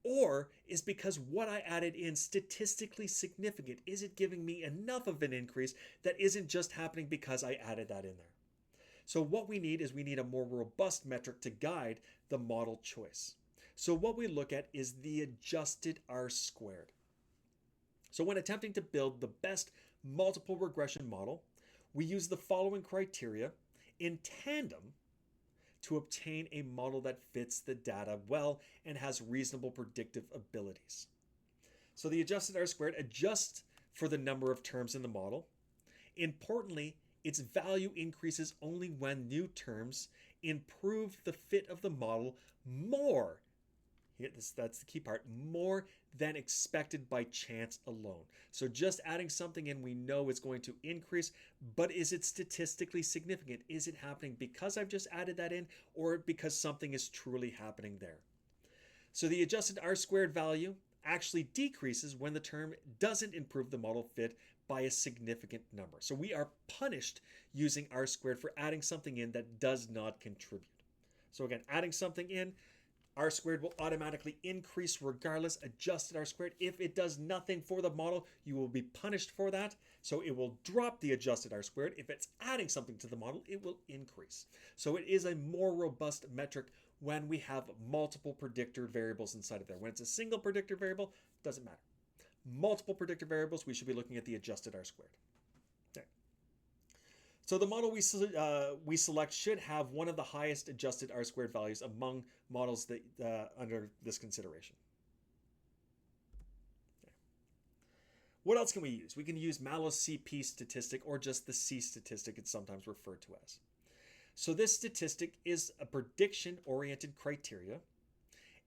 Speaker 1: Or is because what I added in statistically significant? Is it giving me enough of an increase that isn't just happening because I added that in there? So what we need is we need a more robust metric to guide the model choice. So what we look at is the adjusted R-squared. So when attempting to build the best multiple regression model, we use the following criteria in tandem to obtain a model that fits the data well and has reasonable predictive abilities. So the adjusted R-squared adjusts for the number of terms in the model. Importantly, its value increases only when new terms improve the fit of the model more. That's the key part, more than expected by chance alone. So just adding something in, we know it's going to increase, but is it statistically significant? Is it happening because I've just added that in, or because something is truly happening there? So the adjusted R-squared value actually decreases when the term doesn't improve the model fit by a significant number. So we are punished using R-squared for adding something in that does not contribute. So again, adding something in, R-squared will automatically increase regardless, adjusted R-squared. If it does nothing for the model, you will be punished for that. So it will drop the adjusted R-squared. If it's adding something to the model, it will increase. So it is a more robust metric when we have multiple predictor variables inside of there. When it's a single predictor variable, it doesn't matter. Multiple predictor variables, we should be looking at the adjusted R-squared. Okay. So the model we select should have one of the highest adjusted R-squared values among models that under this consideration. Okay. What else can we use? We can use Mallow's CP statistic, or just the C statistic it's sometimes referred to as. So this statistic is a prediction-oriented criteria.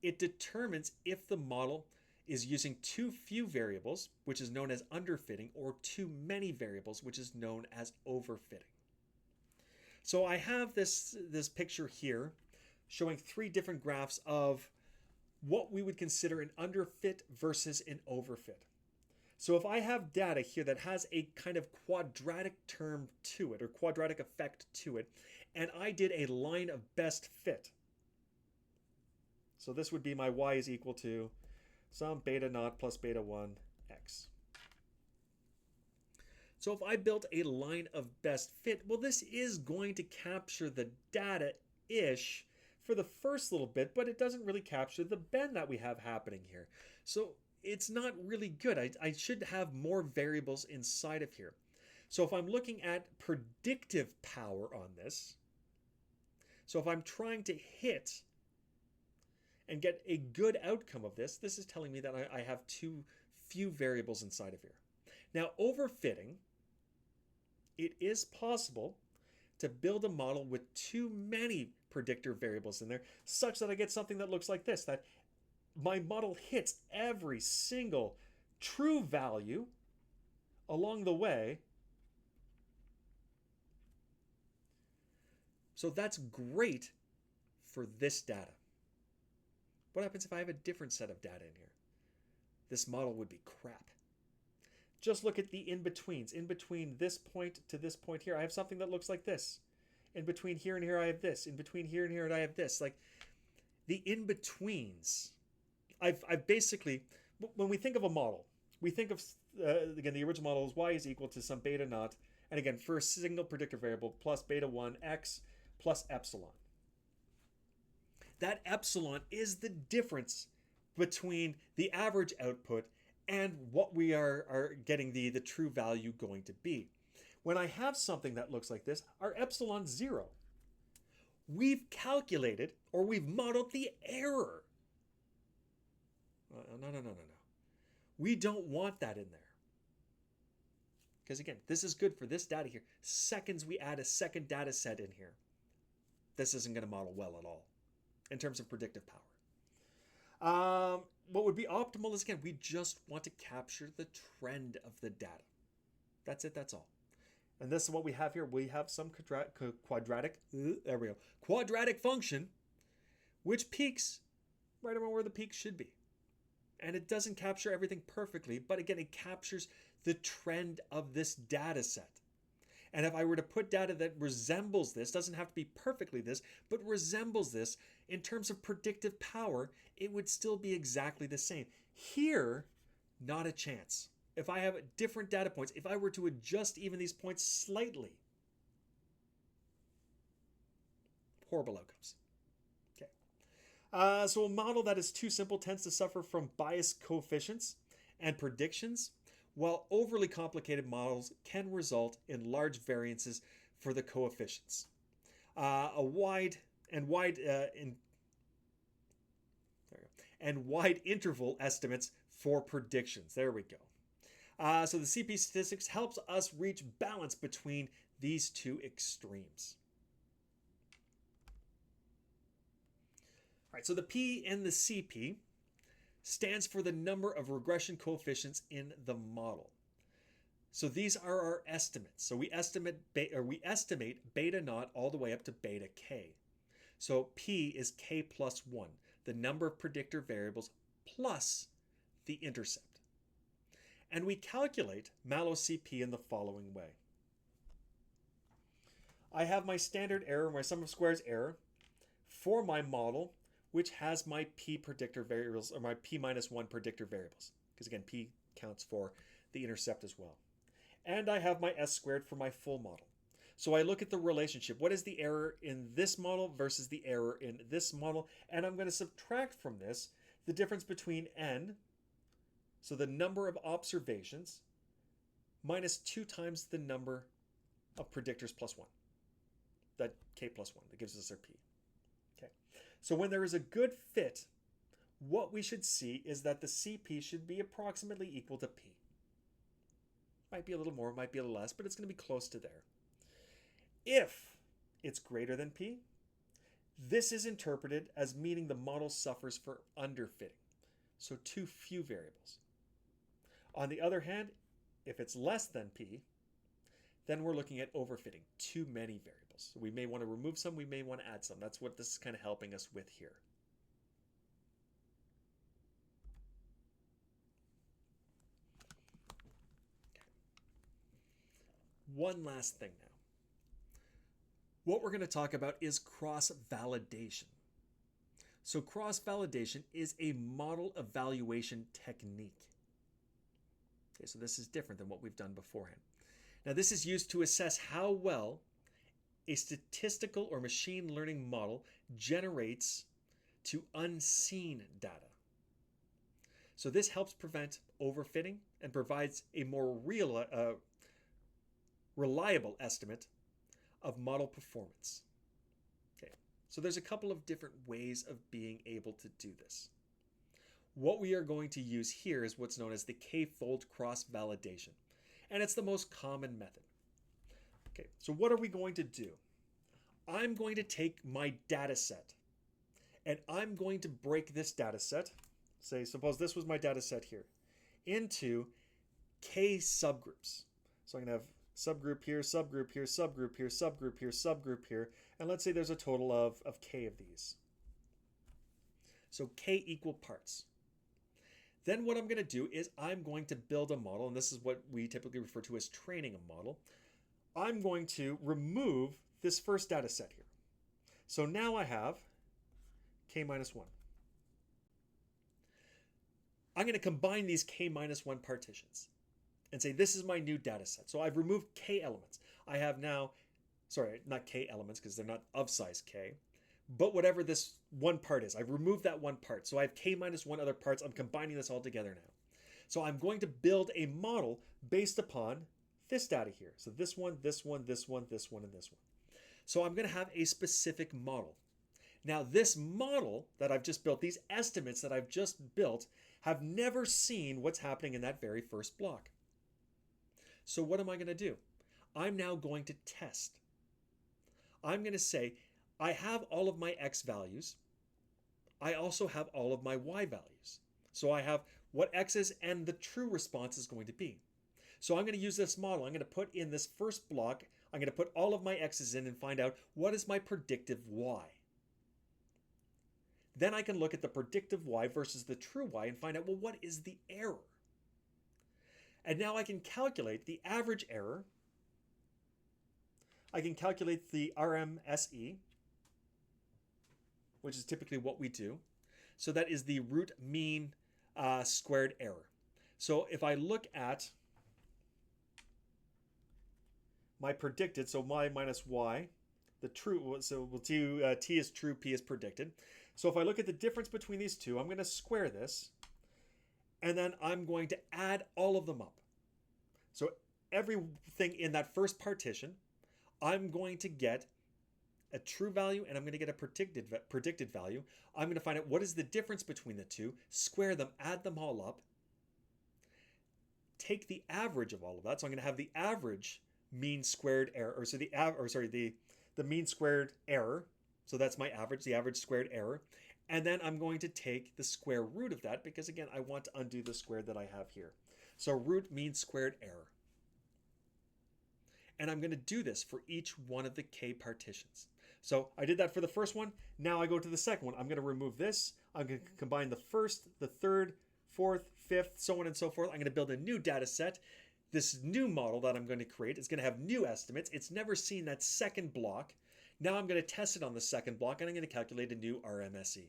Speaker 1: It determines if the model is using too few variables, which is known as underfitting, or too many variables, which is known as overfitting. So I have this picture here showing three different graphs of what we would consider an underfit versus an overfit. So if I have data here that has a kind of quadratic term to it, or quadratic effect to it, and I did a line of best fit. So this would be my y is equal to some beta naught plus beta 1 x. So if I built a line of best fit, well, this is going to capture the data-ish for the first little bit, but it doesn't really capture the bend that we have happening here. So it's not really good. I should have more variables inside of here. So if I'm looking at predictive power on this, so if I'm trying to hit and get a good outcome of this, this is telling me that I have too few variables inside of here. Now, overfitting, it is possible to build a model with too many predictor variables in there, such that I get something that looks like this, that my model hits every single true value along the way. So that's great for this data. What happens if I have a different set of data in here? This model would be crap. Just look at the in-betweens. In between this point to this point here, I have something that looks like this. In between here and here, I have this. In between here and here, I have this. Like, the in-betweens. I've basically, when we think of a model, we think of, again, the original model is y is equal to some beta naught. And again, for a single predictor variable, plus beta 1 x plus epsilon. That epsilon is the difference between the average output and what we are getting the true value going to be. When I have something that looks like this, our epsilon's 0. We've calculated, or we've modeled the error. No. We don't want that in there. Because again, this is good for this data here. Seconds we add a second data set in here, this isn't going to model well at all in terms of predictive power. What would be optimal is, again, we just want to capture the trend of the data. That's it, that's all. And this is what we have here. We have some quadratic function, which peaks right around where the peak should be. And it doesn't capture everything perfectly, but again, it captures the trend of this data set. And if I were to put data that resembles this, doesn't have to be perfectly this, but resembles this in terms of predictive power, it would still be exactly the same. Here, not a chance. If I have different data points, if I were to adjust even these points slightly, horrible outcomes. Okay. So a model that is too simple tends to suffer from biased coefficients and predictions, while overly complicated models can result in large variances for the coefficients. Wide interval estimates for predictions. There we go. So the CP statistics helps us reach balance between these two extremes. All right, so the P in the CP stands for the number of regression coefficients in the model. So these are our estimates. So we estimate beta naught all the way up to beta k. So P is k plus 1, the number of predictor variables plus the intercept. And we calculate malloc-CP in the following way. I have my standard error, my sum of squares error, for my model, which has my P predictor variables, or my P minus 1 predictor variables, because again, P counts for the intercept as well. And I have my S squared for my full model. So I look at the relationship. What is the error in this model versus the error in this model? And I'm going to subtract from this the difference between N, so the number of observations, minus 2 times the number of predictors plus 1. That K plus 1, that gives us our P. Okay. So when there is a good fit, what we should see is that the CP should be approximately equal to P. Might be a little more, might be a little less, but it's going to be close to there. If it's greater than P, this is interpreted as meaning the model suffers for underfitting, so too few variables. On the other hand, if it's less than P, then we're looking at overfitting, too many variables. So we may want to remove some, we may want to add some. That's what this is kind of helping us with here. Okay. One last thing now. What we're going to talk about is cross-validation. So cross-validation is a model evaluation technique. Okay, so this is different than what we've done beforehand. Now this is used to assess how well a statistical or machine learning model generates to unseen data. So this helps prevent overfitting and provides a more reliable estimate of model performance. Okay, so there's a couple of different ways of being able to do this. What we are going to use here is what's known as the k-fold cross-validation, and it's the most common method. Okay, so what are we going to do? I'm going to take my data set, and I'm going to break this data set, say, suppose this was my data set here, into k subgroups. So I'm going to have subgroup here, subgroup here, subgroup here, subgroup here, subgroup here, and let's say there's a total of k of these. So k equal parts. Then what I'm going to do is I'm going to build a model, and this is what we typically refer to as training a model. I'm going to remove this first data set here. So now I have k minus 1. I'm going to combine these k minus 1 partitions and say this is my new data set. So I've removed k elements. I have now, sorry, not k elements because they're not of size k, but whatever this one part is, I've removed that one part. So I have k minus 1 other parts. I'm combining this all together now. So I'm going to build a model based upon this data here. So this one, this one, this one, this one, and this one. So I'm going to have a specific model. Now this model that I've just built, these estimates that I've just built, have never seen what's happening in that very first block. So what am I going to do? I'm now going to test. I'm going to say, I have all of my x values. I also have all of my y values. So I have what x is and the true response is going to be. So I'm going to use this model. I'm going to put in this first block, I'm going to put all of my x's in and find out what is my predictive y. Then I can look at the predictive y versus the true y and find out, well, what is the error? And now I can calculate the average error I can calculate the RMSE, which is typically what we do. So that is the root mean squared error. So if I look at my predicted, so y minus y, the true, so we'll do t is true, p is predicted. So if I look at the difference between these two, I'm going to square this, and then I'm going to add all of them up. So everything in that first partition, I'm going to get a true value and I'm going to get a predicted value. I'm going to find out what is the difference between the two, square them, add them all up, take the average of all of that. So I'm going to have the average mean squared error, or so the mean squared error. So that's my average, the average squared error. And then I'm going to take the square root of that because again, I want to undo the square that I have here. So root mean squared error. And I'm going to do this for each one of the k partitions. So I did that for the first one. Now I go to the second one. I'm going to remove this. I'm going to combine the first, the third, fourth, fifth, so on and so forth. I'm going to build a new data set. This new model that I'm going to create is going to have new estimates. It's never seen that second block. Now I'm going to test it on the second block and I'm going to calculate a new RMSE.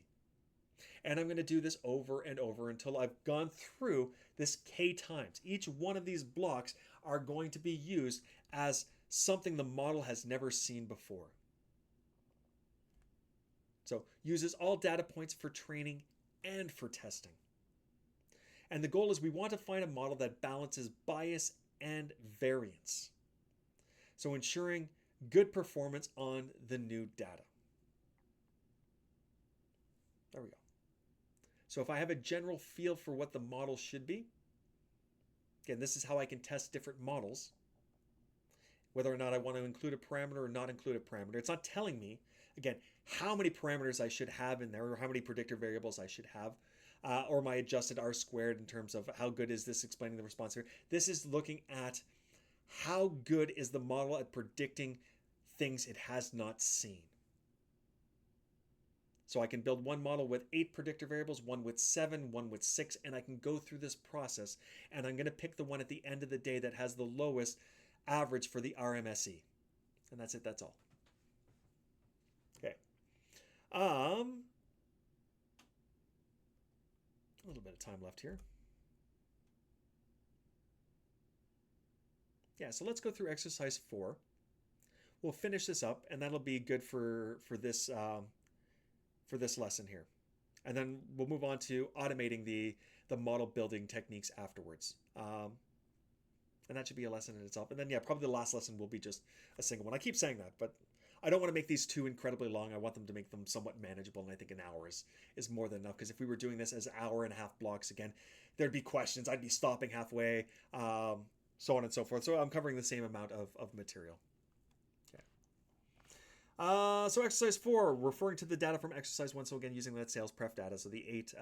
Speaker 1: And I'm going to do this over and over until I've gone through this k times. Each one of these blocks are going to be used as something the model has never seen before. So uses all data points for training and for testing. And the goal is we want to find a model that balances bias and variance. So ensuring good performance on the new data. There we go. So if I have a general feel for what the model should be, again, this is how I can test different models, whether or not I want to include a parameter or not include a parameter. It's not telling me, again, how many parameters I should have in there or how many predictor variables I should have, or my adjusted R squared in terms of how good is this explaining the response here. This is looking at how good is the model at predicting things it has not seen. So I can build one model with 8 predictor variables, one with 7, one with 6, and I can go through this process. And I'm going to pick the one at the end of the day that has the lowest average for the RMSE. And that's it, that's all. Okay. A little bit of time left here. Yeah, so let's go through exercise 4. We'll finish this up, and that'll be good for this lesson here. And then we'll move on to automating the model building techniques afterwards. And that should be a lesson in itself. And then, yeah, probably the last lesson will be just a single one. I keep saying that, but I don't want to make these too incredibly long. I want them to make them somewhat manageable, and I think an hour is more than enough, because if we were doing this as hour-and-a-half blocks, again, there'd be questions. I'd be stopping halfway, so on and so forth. So I'm covering the same amount of material. So exercise 4, referring to the data from exercise 1. So again, using that sales pref data. So the 8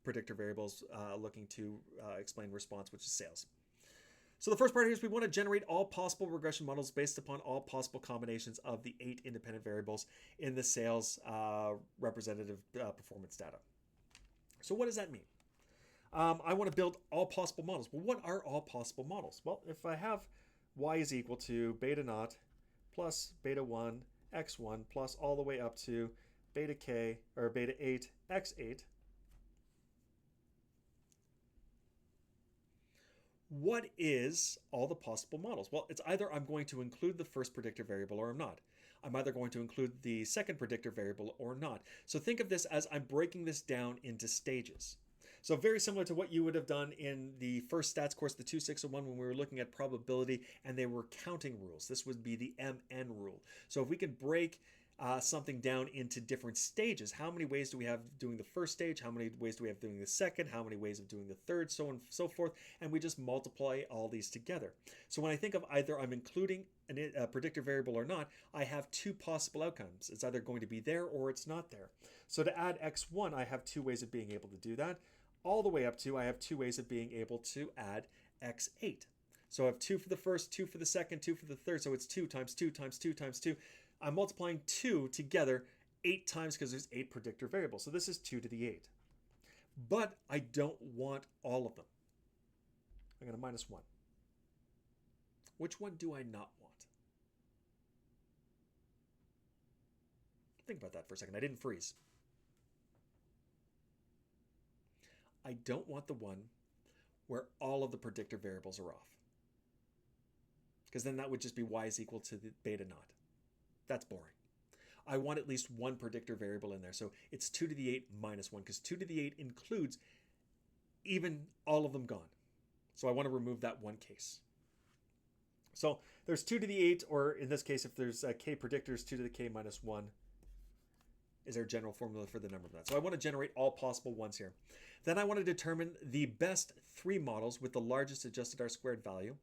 Speaker 1: predictor variables looking to explain response, which is sales. So the first part here is we want to generate all possible regression models based upon all possible combinations of the 8 independent variables in the sales representative performance data. So what does that mean? I want to build all possible models. Well, what are all possible models? Well, if I have y is equal to beta naught plus beta 1 x1 plus all the way up to beta k or beta 8 x8, what is all the possible models? Well, it's either I'm going to include the first predictor variable or I'm not. I'm either going to include the second predictor variable or not. So think of this as I'm breaking this down into stages. So very similar to what you would have done in the first stats course, the 2601, when we were looking at probability and they were counting rules. This would be the MN rule. So if we could break something down into different stages, how many ways do we have doing the first stage? How many ways do we have doing the second? How many ways of doing the third? So on and so forth. And we just multiply all these together. So when I think of either I'm including a predictor variable or not, I have 2 possible outcomes. It's either going to be there or it's not there. So to add x1, I have 2 ways of being able to do that. All the way up to, I have 2 ways of being able to add x8. So I have 2 for the first, 2 for the second, 2 for the third. So it's 2 times 2 times 2 times 2. I'm multiplying 2 together 8 times because there's 8 predictor variables. So this is 2 to the 8. But I don't want all of them. I'm going to minus 1. Which one do I not want? Think about that for a second. I didn't freeze. I don't want the one where all of the predictor variables are off, because then that would just be y is equal to the beta naught. That's boring. I want at least one predictor variable in there. So it's 2 to the 8 minus 1, because 2 to the 8 includes even all of them gone. So I want to remove that one case. So there's 2 to the 8, or in this case, if there's k predictors, 2 to the k minus 1 is our general formula for the number of that. So I want to generate all possible ones here. Then I want to determine the best 3 models with the largest adjusted R-squared value.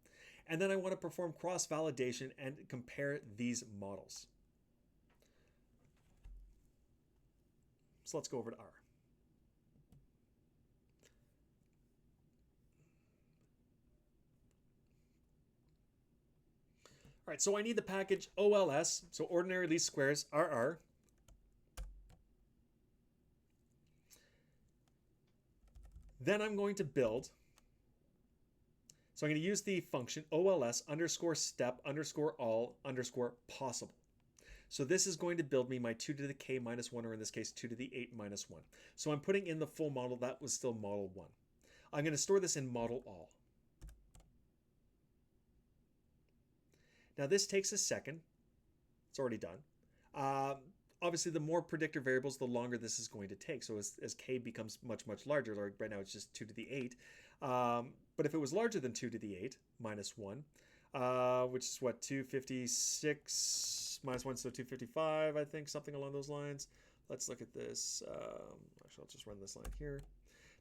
Speaker 1: And then I want to perform cross-validation and compare these models. So let's go over to R. All right, so I need the package OLS, so ordinary least squares, RR. Then I'm going to build. So I'm going to use the function OLS underscore step underscore all underscore possible. So this is going to build me my 2 to the k minus 1, or in this case, 2 to the 8 minus 1. So I'm putting in the full model. That was still model 1. I'm going to store this in model all. Now this takes a second. It's already done. Obviously, the more predictor variables, the longer this is going to take. So as k becomes much, much larger, like right now it's just 2 to the 8. But if it was larger than 2 to the 8 minus 1, which is what, 256 minus 1, so 255, I think, something along those lines. Let's look at this. Actually, I'll just run this line here.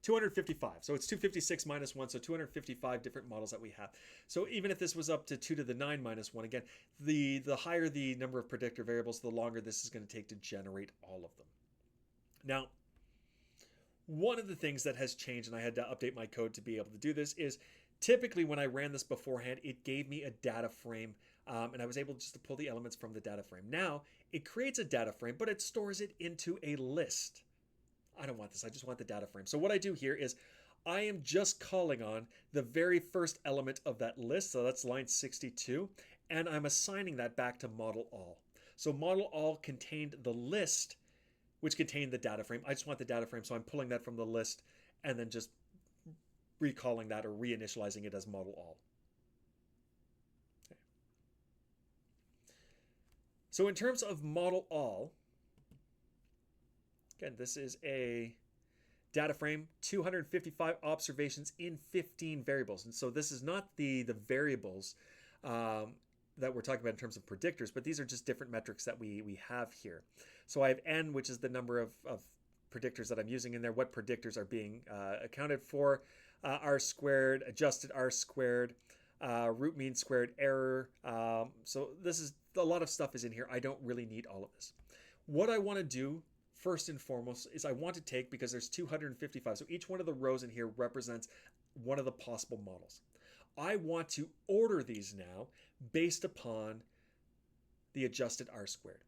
Speaker 1: 255. So it's 256 minus 1, so 255 different models that we have. So even if this was up to 2 to the 9 minus 1, again, the higher the number of predictor variables, the longer this is going to take to generate all of them. Now, one of the things that has changed, and I had to update my code to be able to do this, is typically when I ran this beforehand, it gave me a data frame, and I was able just to pull the elements from the data frame. Now, it creates a data frame, but it stores it into a list. I don't want this. I just want the data frame. So what I do here is I am just calling on the very first element of that list. So that's line 62. And I'm assigning that back to model all. So model all contained the list, which contained the data frame. I just want the data frame. So I'm pulling that from the list and then just recalling that or reinitializing it as model all. Okay. So in terms of model all, again, this is a data frame, 255 observations in 15 variables. And so this is not the variables that we're talking about in terms of predictors, but these are just different metrics that we have here. So I have n, which is the number of predictors that I'm using in there, what predictors are being accounted for, R squared, adjusted R squared, root mean squared error. So this is, a lot of stuff is in here. I don't really need all of this. What I want to do first and foremost is I want to take, because there's 255, so each one of the rows in here represents one of the possible models. I want to order these now based upon the adjusted R squared.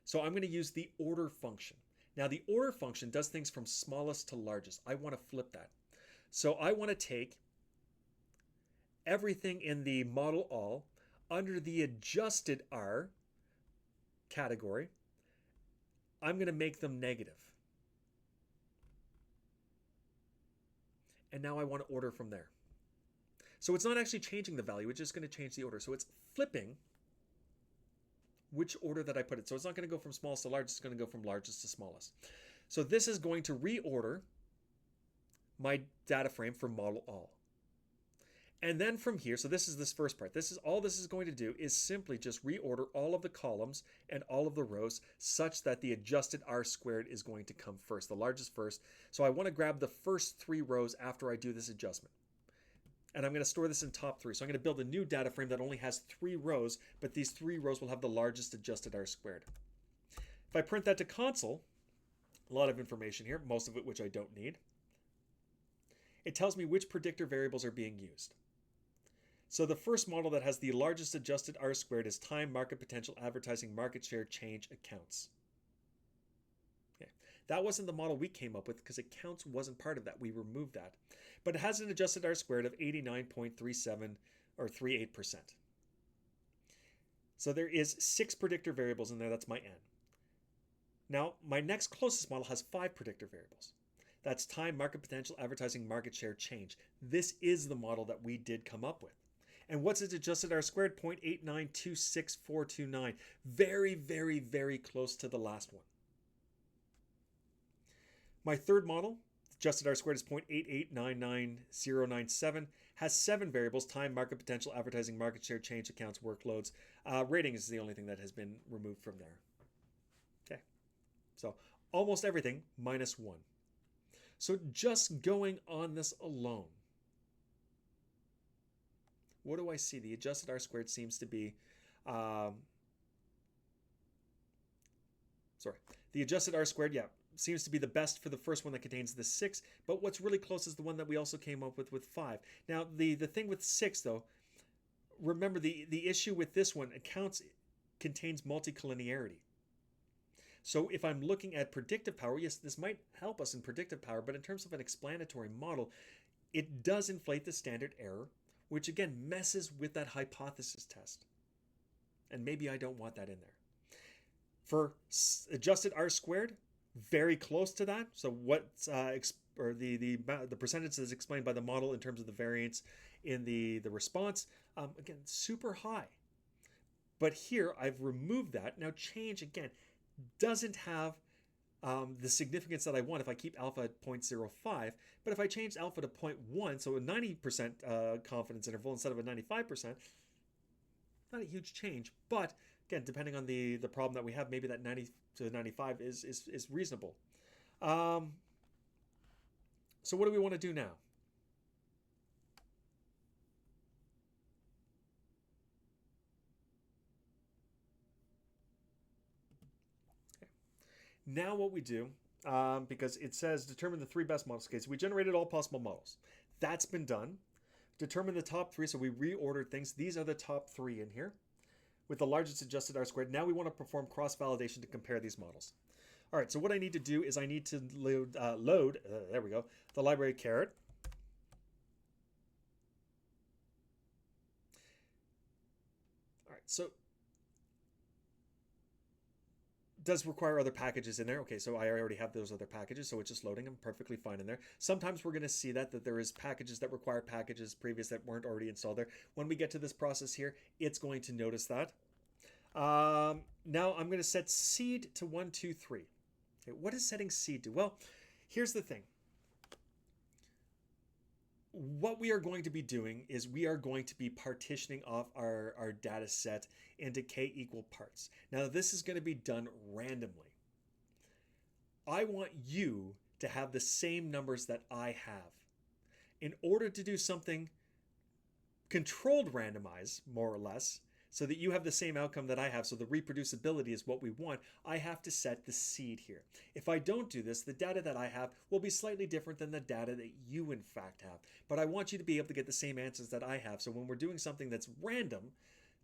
Speaker 1: So I'm going to use the order function. Now the order function does things from smallest to largest. I want to flip that. So I want to take everything in the model all under the adjusted R category. I'm going to make them negative. And now I want to order from there. So it's not actually changing the value, it's just going to change the order. So it's flipping which order that I put it. So it's not going to go from smallest to largest, it's going to go from largest to smallest. So this is going to reorder my data frame for model all. And then from here, so this is this first part. This is all this is going to do is simply just reorder all of the columns and all of the rows such that the adjusted R squared is going to come first, the largest first. So I want to grab the first 3 rows after I do this adjustment. And I'm going to store this in top 3. So I'm going to build a new data frame that only has 3 rows, but these 3 rows will have the largest adjusted R squared. If I print that to console, a lot of information here, most of it which I don't need. It tells me which predictor variables are being used. So the first model that has the largest adjusted R squared is time, market potential, advertising, market share, change, accounts. Okay. That wasn't the model we came up with because accounts wasn't part of that. We removed that. But it has an adjusted R squared of 89.37 or 38%. So there is 6 predictor variables in there. That's my n. Now, my next closest model has 5 predictor variables. That's time, market potential, advertising, market share, change. This is the model that we did come up with. And what's its adjusted R squared? 0.8926429. Very, very, very close to the last one. My third model, adjusted R squared, is 0.8899097, has 7 variables: time, market potential, advertising, market share, change, accounts, workloads. Rating is the only thing that has been removed from there. Okay, so almost everything minus 1. So just going on this alone, what do I see? The adjusted R squared seems to be, the adjusted R squared, yeah, seems to be the best for the first one that contains the 6, but what's really close is the one that we also came up with 5. Now, the thing with 6, though, remember the issue with this one, contains multicollinearity. So if I'm looking at predictive power, yes, this might help us in predictive power, but in terms of an explanatory model, it does inflate the standard error, which again messes with that hypothesis test. And maybe I don't want that in there. For adjusted R squared, very close to that. So what's the percentage that's explained by the model in terms of the variance in the response, again, super high. But here I've removed that. Now change, again, doesn't have the significance that I want if I keep alpha at 0.05, but if I change alpha to 0.1, so a 90% confidence interval instead of a 95%, not a huge change, but again, depending on the problem that we have, maybe that 90 to 95 is reasonable. So what do we want to do now? Now what we do, because it says determine the 3 best models. Okay, so we generated all possible models. That's been done. Determine the top 3, so we reordered things. These are the top 3 in here with the largest adjusted R squared. Now we want to perform cross-validation to compare these models. All right, so what I need to do is I need to load there we go, the library caret. All right, so does require other packages in there. Okay, so I already have those other packages, so it's just loading them perfectly fine in there. Sometimes we're going to see that there is packages that require packages previous that weren't already installed there. When we get to this process here, it's going to notice that. Now I'm going to set seed to 1, 2, 3. Okay, what is setting seed to? Well, here's the thing. What we are going to be doing is we are going to be partitioning off our data set into k equal parts. Now this is going to be done randomly. I want you to have the same numbers that I have. In order to do something controlled randomized, more or less, so that you have the same outcome that I have, so the reproducibility is what we want, I have to set the seed here. If I don't do this, the data that I have will be slightly different than the data that you in fact have. But I want you to be able to get the same answers that I have. So when we're doing something that's random,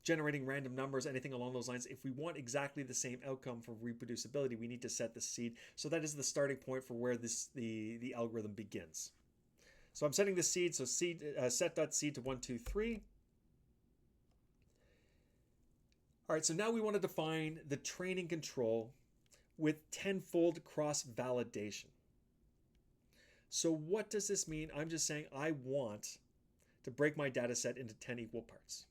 Speaker 1: generating random numbers, anything along those lines, if we want exactly the same outcome for reproducibility, we need to set the seed. So that is the starting point for where the algorithm begins. So I'm setting the seed, so seed set.seed to 1, 2, 3. All right, so now we want to define the training control with tenfold cross-validation. So what does this mean? I'm just saying I want to break my data set into 10 equal parts.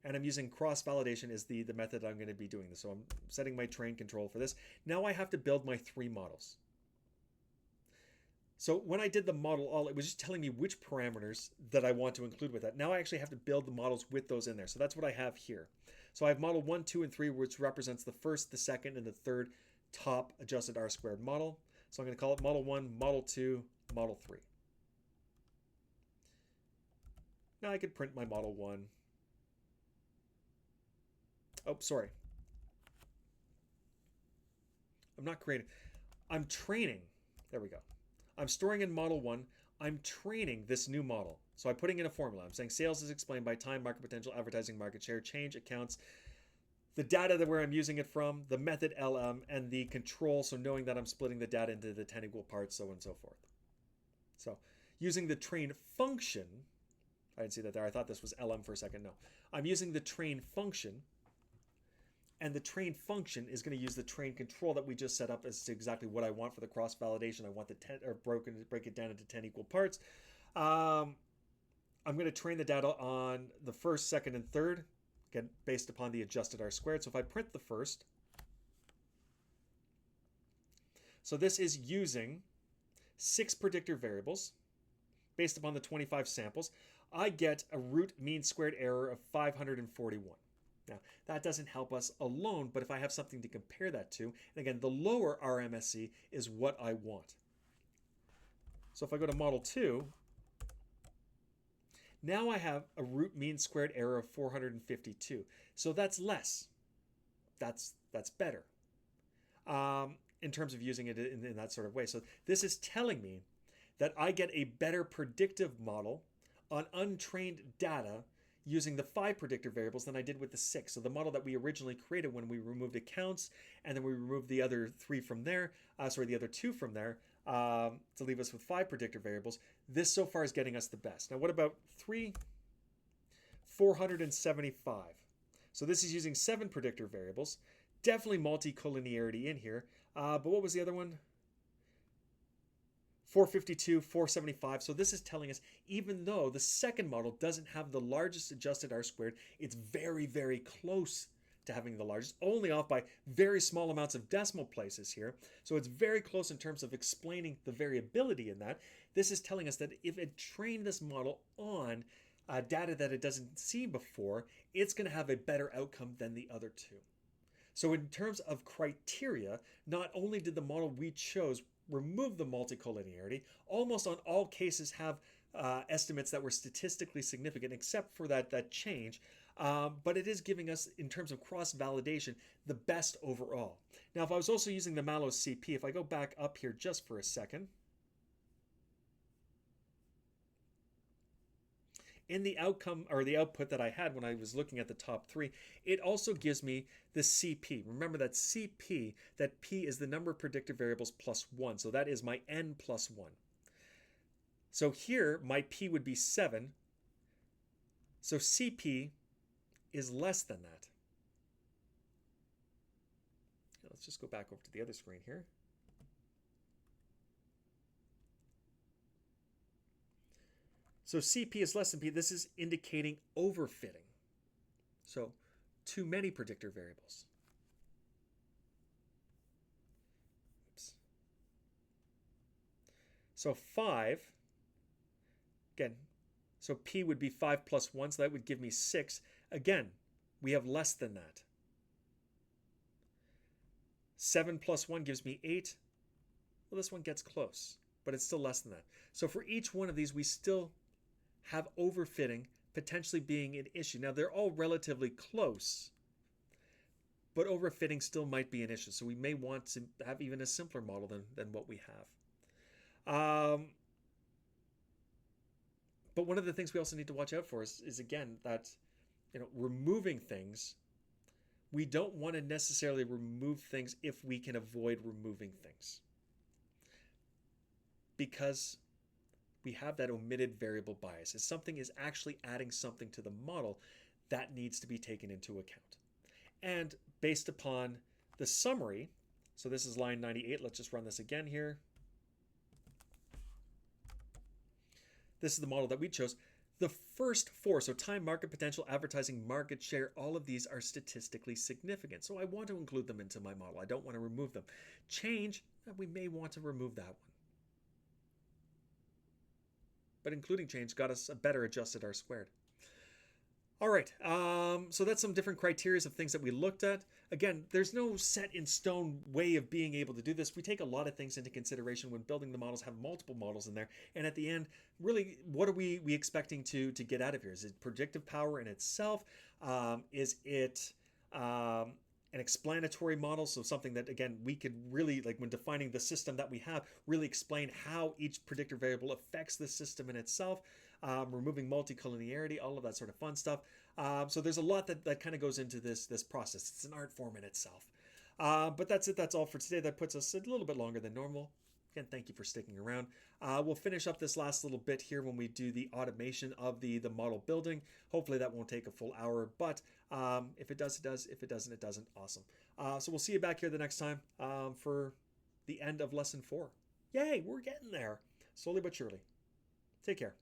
Speaker 1: And I'm using cross-validation as the method I'm going to be doing this. So I'm setting my train control for this. Now I have to build my 3 models. So when I did the model all, it was just telling me which parameters that I want to include with that. Now I actually have to build the models with those in there. So that's what I have here. So I have model 1, 2, and 3, which represents the first, the second, and the third top adjusted R squared model. So I'm going to call it model 1, model 2, model 3. Now I could print my model 1. Oh, sorry. I'm not creating. I'm training. There we go. I'm storing in model 1. I'm training this new model. So I'm putting in a formula. I'm saying sales is explained by time, market potential, advertising, market share, change, accounts, the data that where I'm using it from, the method LM, and the control, so knowing that I'm splitting the data into the 10 equal parts, so on and so forth. So using the train function, I didn't see that there. I thought this was LM for a second. No. I'm using the train function. And the train function is going to use the train control that we just set up as to exactly what I want for the cross validation. I want the 10 or break it down into 10 equal parts. I'm going to train the data on the first, second, and third, again, based upon the adjusted R-squared. So if I print the first, so this is using 6 predictor variables based upon the 25 samples. I get a root mean squared error of 541. Now, that doesn't help us alone, but if I have something to compare that to, and again, the lower RMSE is what I want. So if I go to Model 2, now I have a root mean squared error of 452. So that's less. That's better in terms of using it in that sort of way. So this is telling me that I get a better predictive model on untrained data using the 5 predictor variables than I did with the 6. So the model that we originally created when we removed accounts and then we removed the other 3 from there, the other 2 from there to leave us with 5 predictor variables. This so far is getting us the best. Now what about 475? So this is using 7 predictor variables. Definitely multicollinearity in here. But what was the other one? 452, 475. So this is telling us, even though the second model doesn't have the largest adjusted R-squared, it's very, very close to having the largest, only off by very small amounts of decimal places here. So it's very close in terms of explaining the variability in that. This is telling us that if it trained this model on data that it doesn't see before, it's going to have a better outcome than the other 2. So in terms of criteria, not only did the model we chose remove the multicollinearity, almost on all cases have estimates that were statistically significant except for that change, but it is giving us, in terms of cross-validation, the best overall. Now, if I was also using the Mallows CP, if I go back up here just for a second, in the outcome or the output that I had when I was looking at the top 3, it also gives me the CP. Remember that CP, that P is the number of predictive variables plus 1. So that is my N plus 1. So here my P would be 7. So CP is less than that. Now let's just go back over to the other screen here. So CP is less than P. This is indicating overfitting. So too many predictor variables. Oops. So 5, again, so P would be 5 plus 1, so that would give me 6. Again, we have less than that. 7 plus 1 gives me 8. Well, this one gets close, but it's still less than that. So for each one of these, we still have overfitting potentially being an issue. Now, they're all relatively close, but overfitting still might be an issue. So we may want to have even a simpler model than what we have. But one of the things we also need to watch out for is again, that removing things, we don't want to necessarily remove things if we can avoid removing things, because we have that omitted variable bias. If something is actually adding something to the model, that needs to be taken into account. And based upon the summary, so this is line 98, let's just run this again here. This is the model that we chose. The first 4, so time, market potential, advertising, market share, all of these are statistically significant. So I want to include them into my model. I don't want to remove them. Change, we may want to remove that one. But including change got us a better adjusted R-squared. All right, so that's some different criteria of things that we looked at. Again, there's no set in stone way of being able to do this. We take a lot of things into consideration when building the models, have multiple models in there. And at the end, really, what are we expecting to get out of here? Is it predictive power in itself? Is it an explanatory model? So something that, again, we could really, like when defining the system that we have, really explain how each predictor variable affects the system in itself. Removing multicollinearity, all of that sort of fun stuff. So there's a lot that kind of goes into this process. It's an art form in itself. But that's it. That's all for today. That puts us a little bit longer than normal. Again, thank you for sticking around. We'll finish up this last little bit here when we do the automation of the model building. Hopefully that won't take a full hour, but if it does, it does. If it doesn't, it doesn't. Awesome. So we'll see you back here the next time for the end of lesson 4. Yay, we're getting there. Slowly but surely. Take care.